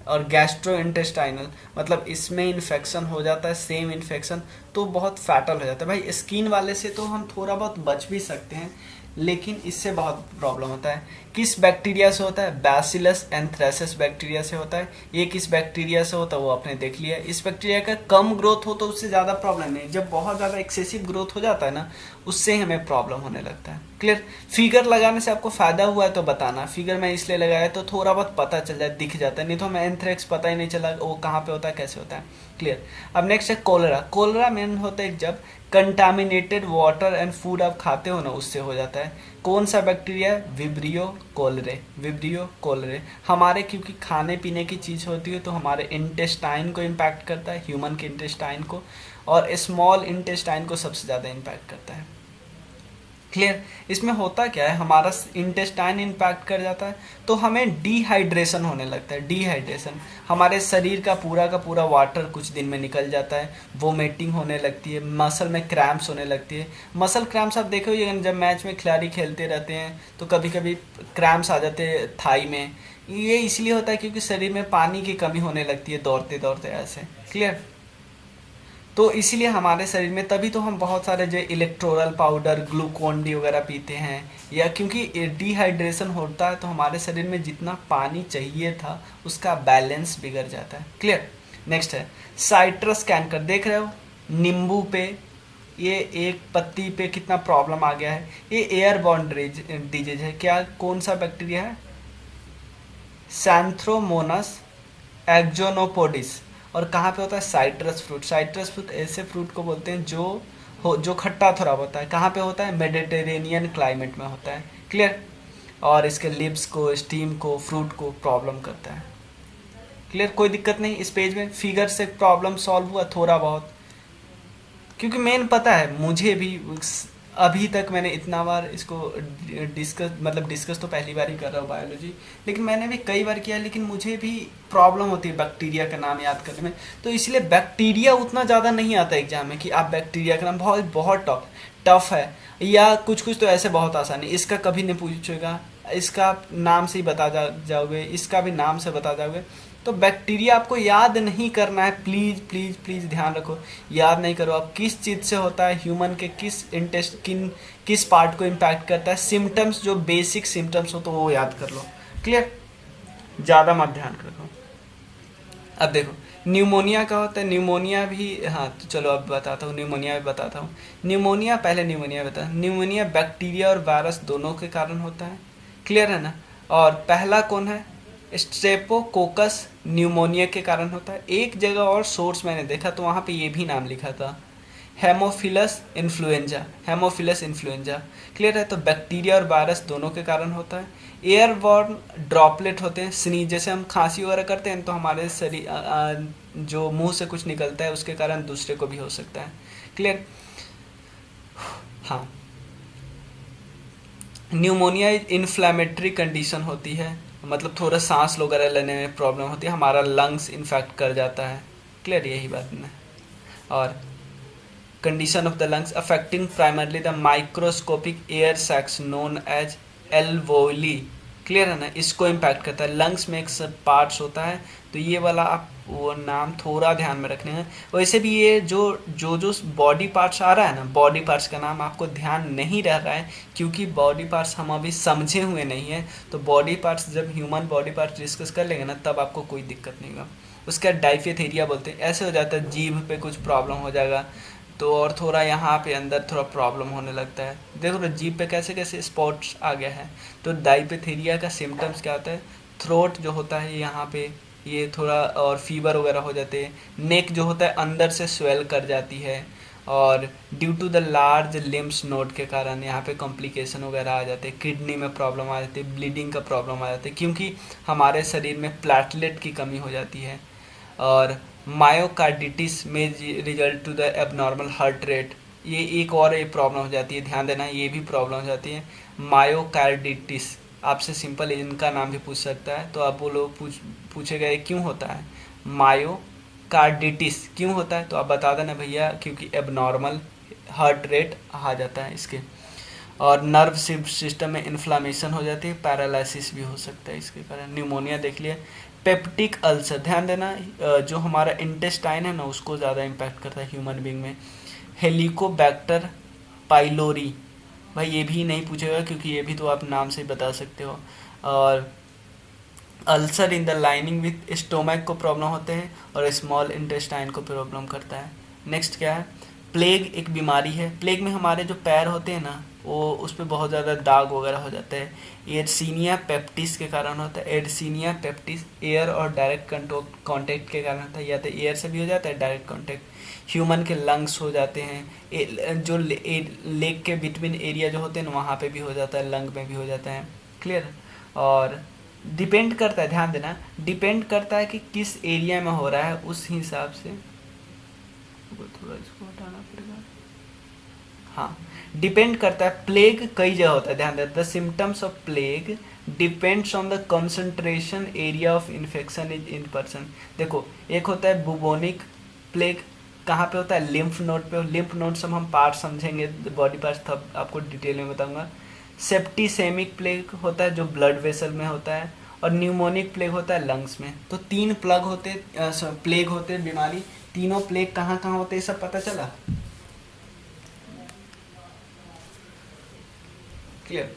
और गैस्ट्रो इंटेस्टाइनल मतलब इसमें इन्फेक्शन हो जाता है, सेम इन्फेक्शन, तो बहुत फैटल हो जाता है। भाई स्किन वाले से तो हम थोड़ा बहुत बच भी सकते हैं, लेकिन इससे बहुत प्रॉब्लम होता है। किस बैक्टीरिया से होता है, बैसिलस एंथ्रेसिस बैक्टीरिया से होता है। ये किस बैक्टीरिया से होता है वो आपने देख लिया। इस बैक्टीरिया का कम ग्रोथ हो तो उससे ज़्यादा प्रॉब्लम नहीं, जब बहुत ज़्यादा एक्सेसिव ग्रोथ हो जाता है ना, उससे हमें प्रॉब्लम होने लगता है। क्लियर। फिगर लगाने से आपको फ़ायदा हुआ है तो बताना, फिगर मैं इसलिए लगाया तो थोड़ा बहुत पता चल जाए, दिख जाता है, नहीं तो हमें एंथ्रेक्स पता ही नहीं चला वो कहाँ पे होता है, कैसे होता है। क्लियर। अब नेक्स्ट है कोलेरा। कोलेरा मेन होता है जब कंटामिनेटेड वाटर एंड फूड आप खाते हो ना, उससे हो जाता है। कौन सा बैक्टीरिया है, विब्रियो कोलेरे। विब्रियो कोलेरे हमारे क्योंकि खाने पीने की चीज़ होती है तो हमारे इंटेस्टाइन को इम्पैक्ट करता है, ह्यूमन के इंटेस्टाइन को, और स्मॉल इंटेस्टाइन को सबसे ज़्यादा इम्पैक्ट करता है। क्लियर। इसमें होता क्या है, हमारा इंटेस्टाइन इम्पैक्ट कर जाता है तो हमें डिहाइड्रेशन होने लगता है। डिहाइड्रेशन हमारे शरीर का पूरा वाटर कुछ दिन में निकल जाता है, वोमिटिंग होने लगती है, मसल में क्रैम्प्स होने लगती है। मसल क्रैम्प्स आप देखे हो जब मैच में खिलाड़ी खेलते रहते हैं तो कभी कभी क्रैम्प्स आ जाते हैं थाई में। ये इसलिए होता है क्योंकि शरीर में पानी की कमी होने लगती है दौड़ते दौड़ते ऐसे। क्लियर। तो इसीलिए हमारे शरीर में, तभी तो हम बहुत सारे जो इलेक्ट्रोल पाउडर, ग्लूकोन डी वगैरह पीते हैं, या क्योंकि डिहाइड्रेशन होता है तो हमारे शरीर में जितना पानी चाहिए था उसका बैलेंस बिगड़ जाता है। क्लियर। नेक्स्ट है साइट्रस कैंकर। देख रहे हो नींबू पे ये एक पत्ती पे कितना प्रॉब्लम आ गया है। ये एयरबॉर्न डिजीज है। क्या, कौन सा बैक्टीरिया है, सैंथ्रोमोनस एक्जोनोपोडिस। और कहाँ पे होता है, साइट्रस फ्रूट। साइट्रस फ्रूट ऐसे फ्रूट को बोलते हैं जो खट्टा थोड़ा होता है। कहाँ पे होता है, मेडिटेरेनियन क्लाइमेट में होता है। क्लियर। और इसके लिप्स को, स्टीम को, फ्रूट को प्रॉब्लम करता है। क्लियर। कोई दिक्कत नहीं, इस पेज में फिगर से प्रॉब्लम सॉल्व हुआ थोड़ा बहुत, क्योंकि मेन पता है मुझे भी, अभी तक मैंने इतना बार इसको डिस्कस तो पहली बार ही कर रहा हूँ बायोलॉजी, लेकिन मैंने भी कई बार किया, लेकिन मुझे भी प्रॉब्लम होती है बैक्टीरिया का नाम याद करने में। तो इसलिए बैक्टीरिया उतना ज़्यादा नहीं आता एग्जाम में कि आप बैक्टीरिया का नाम, बहुत बहुत टफ है, या कुछ कुछ तो ऐसे बहुत आसान है, इसका कभी नहीं पूछेगा, इसका नाम से ही बता जाओगे, इसका भी नाम से बता जाओगे। तो बैक्टीरिया आपको याद नहीं करना है, प्लीज़ प्लीज़ प्लीज़ ध्यान रखो, याद नहीं करो आप किस चीज़ से होता है, ह्यूमन के किस पार्ट को इम्पैक्ट करता है। सिम्टम्स, जो बेसिक सिम्टम्स हो तो वो याद कर लो। क्लियर। ज़्यादा मत ध्यान रखो। अब देखो न्यूमोनिया का होता है, न्यूमोनिया भी, हाँ तो चलो अब बताता हूँ, न्यूमोनिया भी बताता हूँ। न्यूमोनिया, पहले न्यूमोनिया बता। न्यूमोनिया बैक्टीरिया और वायरस दोनों के कारण होता है। क्लियर है ना। और पहला कौन है, स्ट्रेप्टोकोकस न्यूमोनिया के कारण होता है। एक जगह और सोर्स मैंने देखा तो वहाँ पे ये भी नाम लिखा था, Haemophilus influenza. Haemophilus influenza. Clear है। तो बैक्टीरिया और वायरस दोनों के कारण होता है। एयरबॉर्न ड्रॉपलेट होते हैं, स्नीज, जैसे हम खांसी वगैरह करते हैं तो हमारे शरीर जो मुंह से कुछ निकलता है उसके कारण दूसरे को भी हो सकता है। क्लियर। हाँ, न्यूमोनिया इन्फ्लेमेटरी कंडीशन होती है, मतलब थोड़ा सांस वगैरह लेने में प्रॉब्लम होती है, हमारा लंग्स इन्फेक्ट कर जाता है। क्लियर, यही बात है। और condition of the lungs affecting primarily the microscopic air sacs known as alveoli. Clear है ना, इसको इम्पैक्ट करता है। लंग्स में एक सब पार्ट्स होता है, तो ये वाला आप वो नाम थोड़ा ध्यान में रखने हैं। वैसे भी ये जो बॉडी पार्ट्स आ रहा है ना, बॉडी पार्ट्स का नाम आपको ध्यान नहीं रह रहा है क्योंकि बॉडी पार्ट्स हम अभी समझे हुए नहीं हैं। तो बॉडी पार्ट्स जब ह्यूमन बॉडी पार्ट्स डिस्कस कर लेंगे ना, तब आपको कोई दिक्कत नहीं होगा। उसका डाइफेथेरिया बोलते हैं। ऐसे हो जाता है जीभ पे कुछ प्रॉब्लम हो जाएगा तो, और थोड़ा यहाँ पे अंदर थोड़ा प्रॉब्लम होने लगता है। देखो तो जीभ पे कैसे कैसे स्पॉट्स आ गया है। तो डाइफेथेरिया का सिम्टम्स क्या होता है, थ्रोट जो होता है यहाँ पे ये थोड़ा, और फीवर वगैरह हो जाते हैं। नेक जो होता है अंदर से स्वेल कर जाती है, और due to the large lymph node के कारण यहाँ पे कॉम्प्लिकेशन वगैरह आ जाते हैं। किडनी में प्रॉब्लम आ जाती है, ब्लीडिंग का प्रॉब्लम आ जाती है, क्योंकि हमारे शरीर में प्लेटलेट की कमी हो जाती है। और मायोकार्डिटिस में result to the abnormal heart rate, ये एक और एक प्रॉब्लम हो जाती है, ध्यान देना, ये भी प्रॉब्लम हो जाती है, मायोकार्डिटिस। आपसे सिंपल इनका नाम भी पूछ सकता है, तो आप वो लोग पूछेगा ये क्यों होता है, मायोकार्डिटिस क्यों होता है, तो आप बता देना भैया क्योंकि एबनॉर्मल हार्ट रेट आ जाता है इसके, और नर्व सिस्टम में इन्फ्लामेशन हो जाती है, पैरालिसिस भी हो सकता है इसके कारण, न्यूमोनिया देख लिया। पेप्टिक अल्सर, ध्यान देना, जो हमारा इंटेस्टाइन है ना उसको ज़्यादा इम्पैक्ट करता है ह्यूमन बींग में। हेलिकोबैक्टर पाइलोरी, भाई ये भी नहीं पूछेगा क्योंकि ये भी तो आप नाम से ही बता सकते हो। और ulcer in the lining with stomach को प्रॉब्लम होते हैं, और स्मॉल इंटेस्टाइन को प्रॉब्लम करता है। नेक्स्ट क्या है, प्लेग एक बीमारी है। प्लेग में हमारे जो पैर होते हैं ना वो उस पर बहुत ज़्यादा दाग वगैरह हो जाता है, एड्सीनिया पेप्टिस के कारण होता है। एड्सीनिया पेप्टिस एयर और डायरेक्ट कॉन्टेक्ट के कारण होता है, या तो एयर से भी हो जाता है डायरेक्ट कॉन्टेक्ट। ह्यूमन के लंग्स हो जाते हैं, जो लेग के बिटवीन एरिया जो होते हैं ना वहाँ पे भी हो जाता है, लंग में भी हो जाता है, क्लियर। और डिपेंड करता है, ध्यान देना, डिपेंड करता है कि किस एरिया में हो रहा है, उस हिसाब से थोड़ा इसको हटाना पड़ेगा। हाँ, डिपेंड करता है, प्लेग कई जगह होता है, ध्यान देना, the symptoms of plague depends on the concentration area of infection is in person. देखो, एक होता है बुबोनिक प्लेग, कहाँ पे होता है, लिम्फ नोड पे। लिम्फ नोड से हम पार्ट समझेंगे, बॉडी पार्ट्स, तब आपको डिटेल में बताऊंगा। सेप्टिसेमिक प्लेग होता है जो ब्लड वेसल में होता है, और न्यूमोनिक प्लेग होता है लंग्स में। तो तीन प्लेग होते हैं बीमारी, तीनों प्लेग कहाँ कहाँ होते हैं सब पता चला, क्लियर।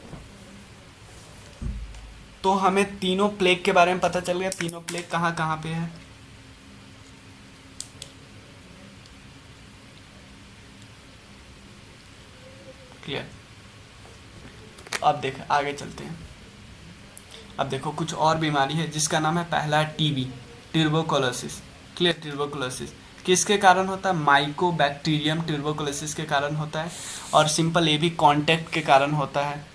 तो हमें तीनों प्लेग के बारे में पता चल गया, तीनों प्लेग कहाँ कहाँ पे है, क्लियर। अब देख आगे चलते हैं। अब देखो कुछ और बीमारी है जिसका नाम है, पहला है टीबी, ट्यूबरकुलोसिस, क्लियर। ट्यूबरकुलोसिस किसके कारण होता है, माइकोबैक्टीरियम ट्यूबरकुलोसिस के कारण होता है, और सिंपल ये भी कांटेक्ट के कारण होता है।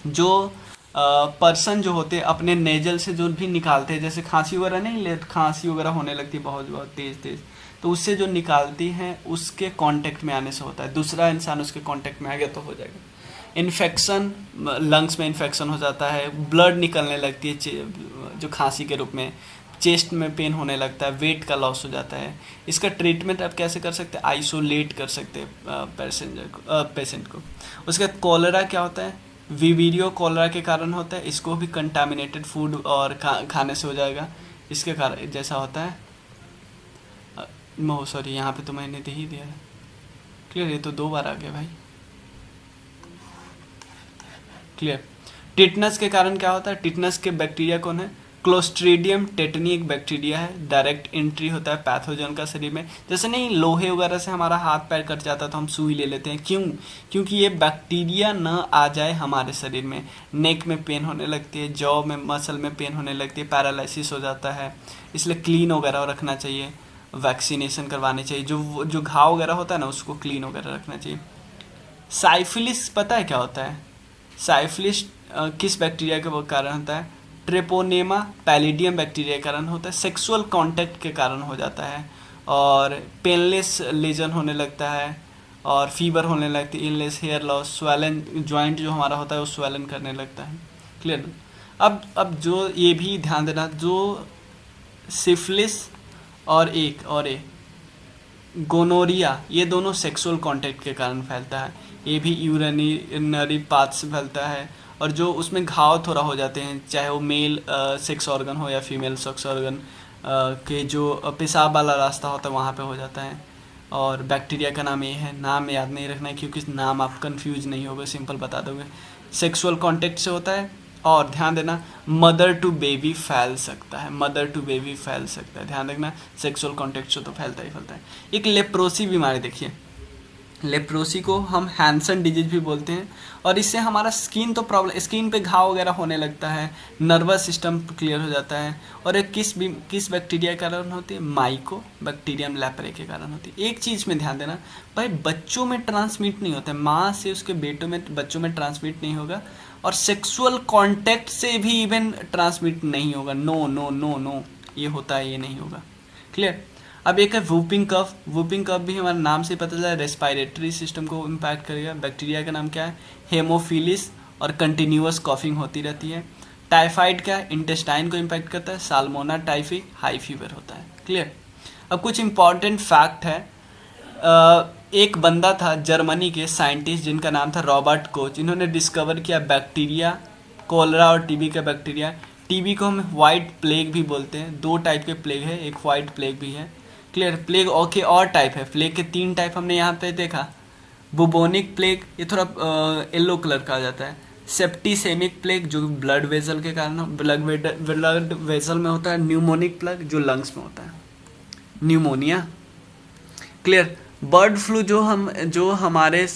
जो पर्सन जो होते हैं अपने नेजल से जो भी निकालते हैं, जैसे खांसी वगैरह नहीं, खांसी वगैरह होने लगती है बहुत बहुत तेज तेज, तो उससे जो निकालती हैं उसके कांटेक्ट में आने से होता है, दूसरा इंसान उसके कांटेक्ट में आ गया तो हो जाएगा। इन्फेक्शन, लंग्स में इन्फेक्शन हो जाता है, ब्लड निकलने लगती है जो खांसी के रूप में, चेस्ट में पेन होने लगता है, वेट का लॉस हो जाता है। इसका ट्रीटमेंट आप कैसे कर सकते हैं, आइसोलेट कर सकते हैं पेशेंट को। उसके बाद कॉलरा क्या होता है, विवीरियो कॉलरा के कारण होता है, इसको भी कंटामिनेटेड फूड और खाने से हो जाएगा, इसके कारण जैसा होता है। सॉरी यहाँ पे तो मैंने दे ही दिया है, क्लियर, ये तो 2 बार आ गया भाई, क्लियर। टिटनस के कारण क्या होता है, टिटनस के बैक्टीरिया कौन है, क्लोस्ट्रीडियम टेटनी एक बैक्टीरिया है, डायरेक्ट एंट्री होता है पैथोजन का शरीर में। जैसे नहीं लोहे वगैरह से हमारा हाथ पैर कट जाता तो हम सुई ले लेते हैं, क्यों, क्योंकि ये बैक्टीरिया न आ जाए हमारे शरीर में। नेक में पेन होने लगती है, जॉ में मसल में पेन होने लगती है, पैरालिसिस हो जाता है, इसलिए क्लीन वगैरह रखना चाहिए, वैक्सीनेशन करवानी चाहिए, जो घाव वगैरह होता है ना उसको क्लीन वगैरह रखना चाहिए। साइफिलिस पता है क्या होता है, साइफिलिस किस बैक्टीरिया के कारण होता है, ट्रेपोनेमा पैलिडियम बैक्टीरिया के कारण होता है, सेक्सुअल कांटेक्ट के कारण हो जाता है, और पेनलेस लेजन होने लगता है, और फीवर होने लगती है, illness, hair loss, swollen, joint जो हमारा होता है वो स्वेलन करने लगता है, क्लियर। अब जो ये भी ध्यान देना, जो सिफिलिस और गोनोरिया, ये दोनों सेक्सुअल कांटेक्ट के कारण फैलता है, ये भी यूरिनरी पाथ से फैलता है, और जो उसमें घाव थोड़ा हो जाते हैं, चाहे वो मेल सेक्स ऑर्गन हो या फीमेल सेक्स ऑर्गन के जो पेशाब वाला रास्ता होता है वहाँ पे हो जाता है। और बैक्टीरिया का नाम ये है, नाम याद नहीं रखना है क्योंकि नाम आप कंफ्यूज नहीं होगे, सिंपल बता दोगे, सेक्सुअल कांटेक्ट से होता है। और ध्यान देना, मदर टू बेबी फैल सकता है, मदर टू बेबी फैल सकता है, ध्यान रखना, सेक्सुअल कांटेक्ट से तो फैलता ही फैलता है। एक लेप्रोसी बीमारी देखिए, लेप्रोसी को हम हैंसन डिजीज भी बोलते हैं, और इससे हमारा स्किन तो प्रॉब्लम, स्किन पे घाव वगैरह होने लगता है, नर्वस सिस्टम क्लियर हो जाता है, और एक किस बैक्टीरिया के कारण होती है, माइको बैक्टीरियम लेप्रे के कारण होती है। एक चीज़ में ध्यान देना भाई, बच्चों में ट्रांसमिट नहीं होता है, माँ से उसके बेटों में, बच्चों में ट्रांसमिट नहीं होगा, और सेक्सुअल कॉन्टैक्ट से भी इवन ट्रांसमिट नहीं होगा, नो नो नो नो, ये होता है, ये नहीं होगा, क्लियर। अब एक है वूपिंग कफ। वूपिंग कफ भी हमारे नाम से पता चला रेस्पिरेटरी सिस्टम को इम्पैक्ट करेगा। बैक्टीरिया का नाम क्या है, हेमोफिलिस, और कंटिन्यूअस कॉफिंग होती रहती है। टाइफाइड क्या है, इंटेस्टाइन को इम्पैक्ट करता है। साल्मोना टाइफी, हाई फीवर होता है। क्लियर। अब कुछ इंपॉर्टेंट फैक्ट है। एक बंदा था जर्मनी के साइंटिस्ट जिनका नाम था रॉबर्ट कोच। इन्होंने डिस्कवर किया बैक्टीरिया, कोलरा और टीबी का बैक्टीरिया। टीबी को हम वाइट प्लेग भी बोलते हैं। 2 टाइप के प्लेग है, एक वाइट प्लेग भी है। क्लियर। प्लेग ओके और टाइप है, प्लेग के 3 टाइप हमने यहाँ पे देखा। बुबोनिक प्लेग, ये थोड़ा येलो कलर का आ जाता है। सेप्टिसेमिक प्लेग जो ब्लड वेजल के कारण ब्लड वेजल में होता है। न्यूमोनिक प्लेग जो लंग्स में होता है, न्यूमोनिया। क्लियर। बर्ड फ्लू जो हमारे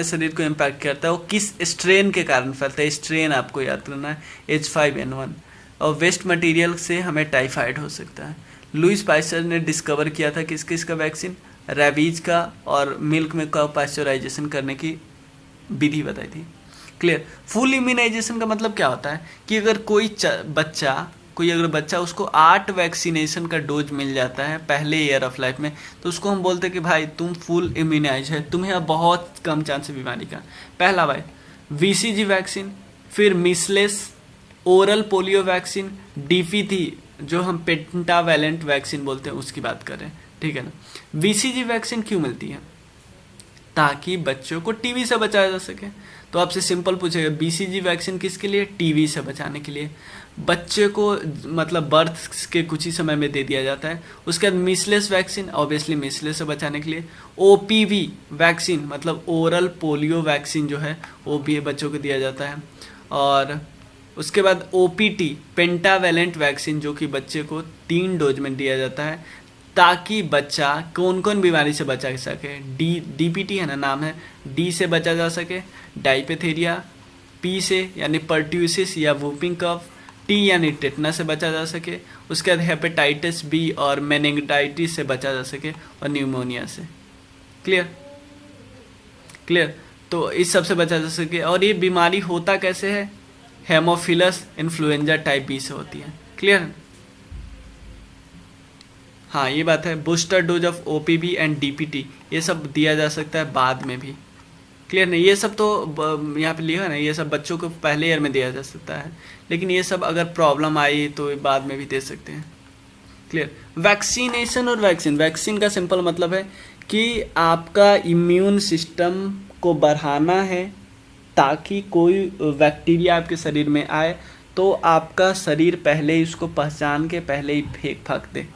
शरीर को इम्पैक्ट करता है वो किस स्ट्रेन के कारण फैलता है, स्ट्रेन आपको याद करना है, H5N1। और वेस्ट मटेरियल से हमें टाइफाइड हो सकता है। लुइस पास्चर ने डिस्कवर किया था किस किस का वैक्सीन, रेबीज का और मिल्क में का पास्चराइजेशन करने की विधि बताई थी। क्लियर। फुल इम्यूनाइजेशन का मतलब क्या होता है कि अगर कोई अगर बच्चा उसको 8 वैक्सीनेशन का डोज मिल जाता है पहले ईयर ऑफ लाइफ में, तो उसको हम बोलते हैं कि भाई तुम फुल इम्यूनाइज है, तुम्हें अब बहुत कम चांस है बीमारी का। पहला भाई VCG वैक्सीन, फिर मिसलेस, ओरल पोलियो वैक्सीन, DPT जो हम पेंटावैलेंट वैक्सीन बोलते हैं उसकी बात कर रहे हैं, ठीक है ना। VCG वैक्सीन क्यों मिलती है, ताकि बच्चों को टीबी से बचाया जा सके। तो आपसे सिंपल पूछेगा BCG वैक्सीन किसके लिए, टीबी से बचाने के लिए। बच्चे को मतलब बर्थ के कुछ ही समय में दे दिया जाता है। उसके बाद मिसलेस वैक्सीन, ऑब्वियसली मिसलेस से बचाने के लिए। OPV वैक्सीन मतलब ओरल पोलियो वैक्सीन जो है वो भी बच्चों को दिया जाता है। और उसके बाद OPT पेंटावैलेंट वैक्सीन जो कि बच्चे को 3 डोज में दिया जाता है, ताकि बच्चा कौन कौन बीमारी से बचा सके। DPT है ना नाम है, D से बचा जा सके, डाइपेथेरिया, P से यानी पर्ट्यूसिस या वूपिंग कफ, T यानी टेटनस से बचा जा सके। उसके बाद हेपेटाइटिस B और मेनिंजाइटिस से बचा जा सके, और न्यूमोनिया से। क्लियर। तो इस सब से बचा जा सके। और ये बीमारी होता कैसे है, हेमोफिलस इन्फ्लुएंजा टाइप B से होती है। क्लियर। हाँ ये बात है। Booster dose of OPV and DPT ये सब दिया जा सकता है बाद में भी। क्लियर नहीं, ये सब तो यहाँ पे लिखा ना, ये सब बच्चों को पहले ईयर में दिया जा सकता है, लेकिन ये सब अगर प्रॉब्लम आई तो बाद में भी दे सकते हैं। क्लियर। वैक्सीनेशन और वैक्सीन का सिंपल मतलब है कि आपका इम्यून सिस्टम को बढ़ाना है, ताकि कोई बैक्टीरिया आपके शरीर में आए तो आपका शरीर पहले ही उसको पहचान के पहले ही फेंक दे।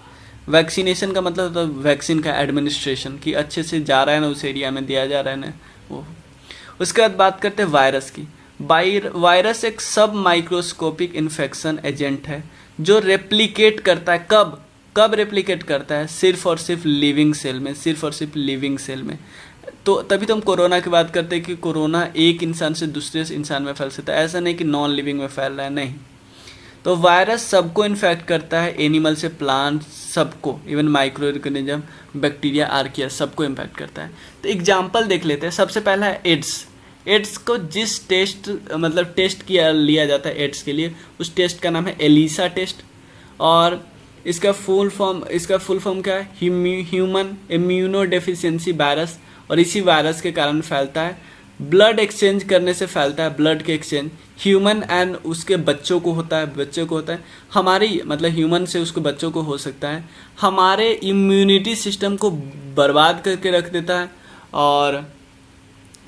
वैक्सीनेशन का मतलब होता है वैक्सीन का एडमिनिस्ट्रेशन, कि अच्छे से जा रहा है ना उस एरिया में, दिया जा रहा है ना वो। उसके बाद बात करते हैं वायरस की। वायरस एक सब माइक्रोस्कोपिक इन्फेक्शन एजेंट है जो रेप्लिकेट करता है। कब रेप्लिकेट करता है, सिर्फ और सिर्फ लिविंग सेल में, तो तभी तो हम कोरोना की बात करते हैं कि कोरोना एक इंसान से दूसरे इंसान में फैल सकता है, ऐसा नहीं कि नॉन लिविंग में फैल रहा है, नहीं। तो वायरस सबको इन्फेक्ट करता है, एनिमल से प्लांट सबको, even micro organism, bacteria, archaea सबको इम्पैक्ट करता है। तो एग्जाम्पल देख लेते हैं। सबसे पहला है एड्स को जिस टेस्ट लिया जाता है एड्स के लिए, उस टेस्ट का नाम है एलिसा टेस्ट। और इसका फुल फॉर्म क्या है, ह्यूमन इम्यूनो डेफिशिएंसी वायरस। और इसी वायरस के कारण फैलता है, ब्लड एक्सचेंज करने से फैलता है, ब्लड के एक्सचेंज ह्यूमन एंड उसके बच्चों को होता है, हमारी मतलब ह्यूमन से उसके बच्चों को हो सकता है, हमारे इम्यूनिटी सिस्टम को बर्बाद करके रख देता है। और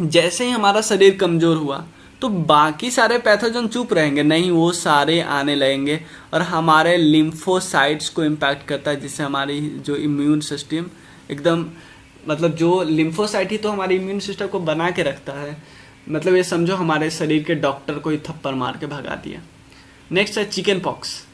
जैसे ही हमारा शरीर कमज़ोर हुआ तो बाकी सारे पैथोजन चुप रहेंगे नहीं, वो सारे आने लगेंगे और हमारे लिम्फोसाइट्स को इम्पैक्ट करता है, जिससे हमारी जो इम्यून सिस्टम एकदम मतलब जो लिम्फोसाइट ही तो हमारे इम्यून सिस्टम को बना के रखता है। मतलब ये समझो हमारे शरीर के डॉक्टर को ही थप्पड़ मार के भगा दिया। नेक्स्ट है चिकन पॉक्स।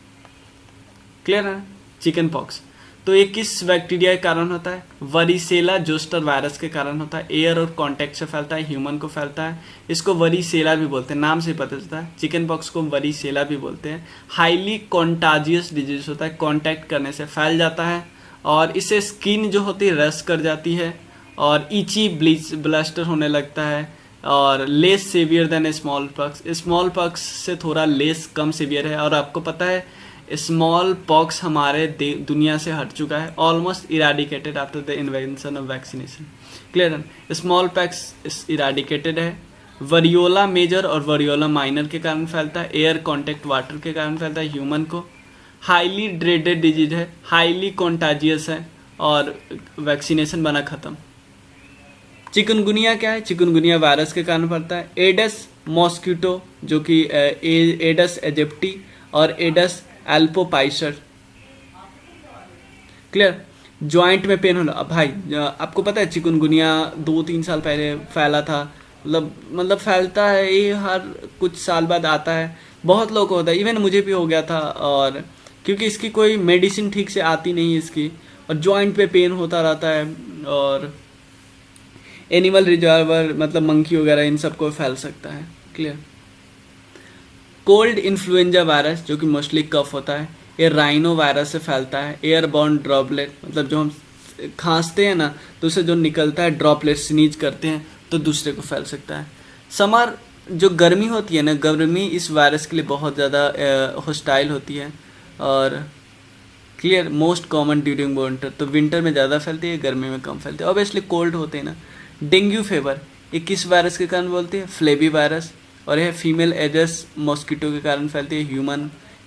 क्लियर है, चिकन पॉक्स तो ये किस बैक्टीरिया के कारण होता है, वरीसेला जोस्टर वायरस के कारण होता है। एयर और कांटेक्ट से फैलता है, ह्यूमन को फैलता है, इसको वरीसेला भी बोलते हैं, नाम से पता चलता है। चिकन पॉक्स को वरीसेला भी बोलते हैं। हाईली कॉन्टाजियस डिजीज होता है, कांटेक्ट करने से फैल जाता है और इससे स्किन जो होती है रस कर जाती है और इची ब्लस्टर होने लगता है और less severe than smallpox से थोड़ा लेस कम सीवियर है। और आपको पता है स्मॉल पॉक्स हमारे दुनिया से हट चुका है, almost eradicated after the invention of vaccination. Clear है, स्मॉल पॉक्स इराडिकेटेड है। वरियोला मेजर और वरियोला माइनर के कारण फैलता है, एयर कॉन्टेक्ट वाटर के कारण फैलता है ह्यूमन को। हाईली ड्रेडेड डिजीज है, हाईली कॉन्टाजियस है और वैक्सीनेशन बना खत्म। चिकनगुनिया क्या है? चिकनगुनिया वायरस के कारण फैलता है। एडस मॉस्किटो जो कि एडस एजिप्टी और एडस एल्पोपाइसर। क्लियर, जॉइंट में पेन होना। अब भाई आपको पता है चिकनगुनिया 2-3 साल पहले फैला था, मतलब फैलता है, ये हर कुछ साल बाद आता है, बहुत लोग को होता है, इवन मुझे भी हो गया था। और क्योंकि इसकी कोई मेडिसिन ठीक से आती नहीं है इसकी, और जॉइंट पे पेन होता रहता है, और एनिमल रिजर्वर मतलब मंकी वगैरह इन सबको फैल सकता है। क्लियर। कोल्ड इन्फ्लुएंजा वायरस जो कि मोस्टली कफ होता है, ये राइनो वायरस से फैलता है। एयरबॉर्न ड्रॉपलेट मतलब जो हम खांसते हैं ना तो उससे जो निकलता है ड्रॉपलेट, स्नीज करते हैं तो दूसरे को फैल सकता है। समर जो गर्मी होती है ना, गर्मी इस वायरस के लिए बहुत ज़्यादा हॉस्टाइल होती है। और clear, most common during winter, तो विंटर में ज़्यादा फैलती है, गर्मी में कम फैलती है। ऑब्वियसली कोल्ड होते हैं ना। डेंगू फीवर ये किस वायरस के कारण बोलते हैं? फ्लेबी वायरस, और यह फीमेल एडस मॉस्किटो के कारण फैलती है,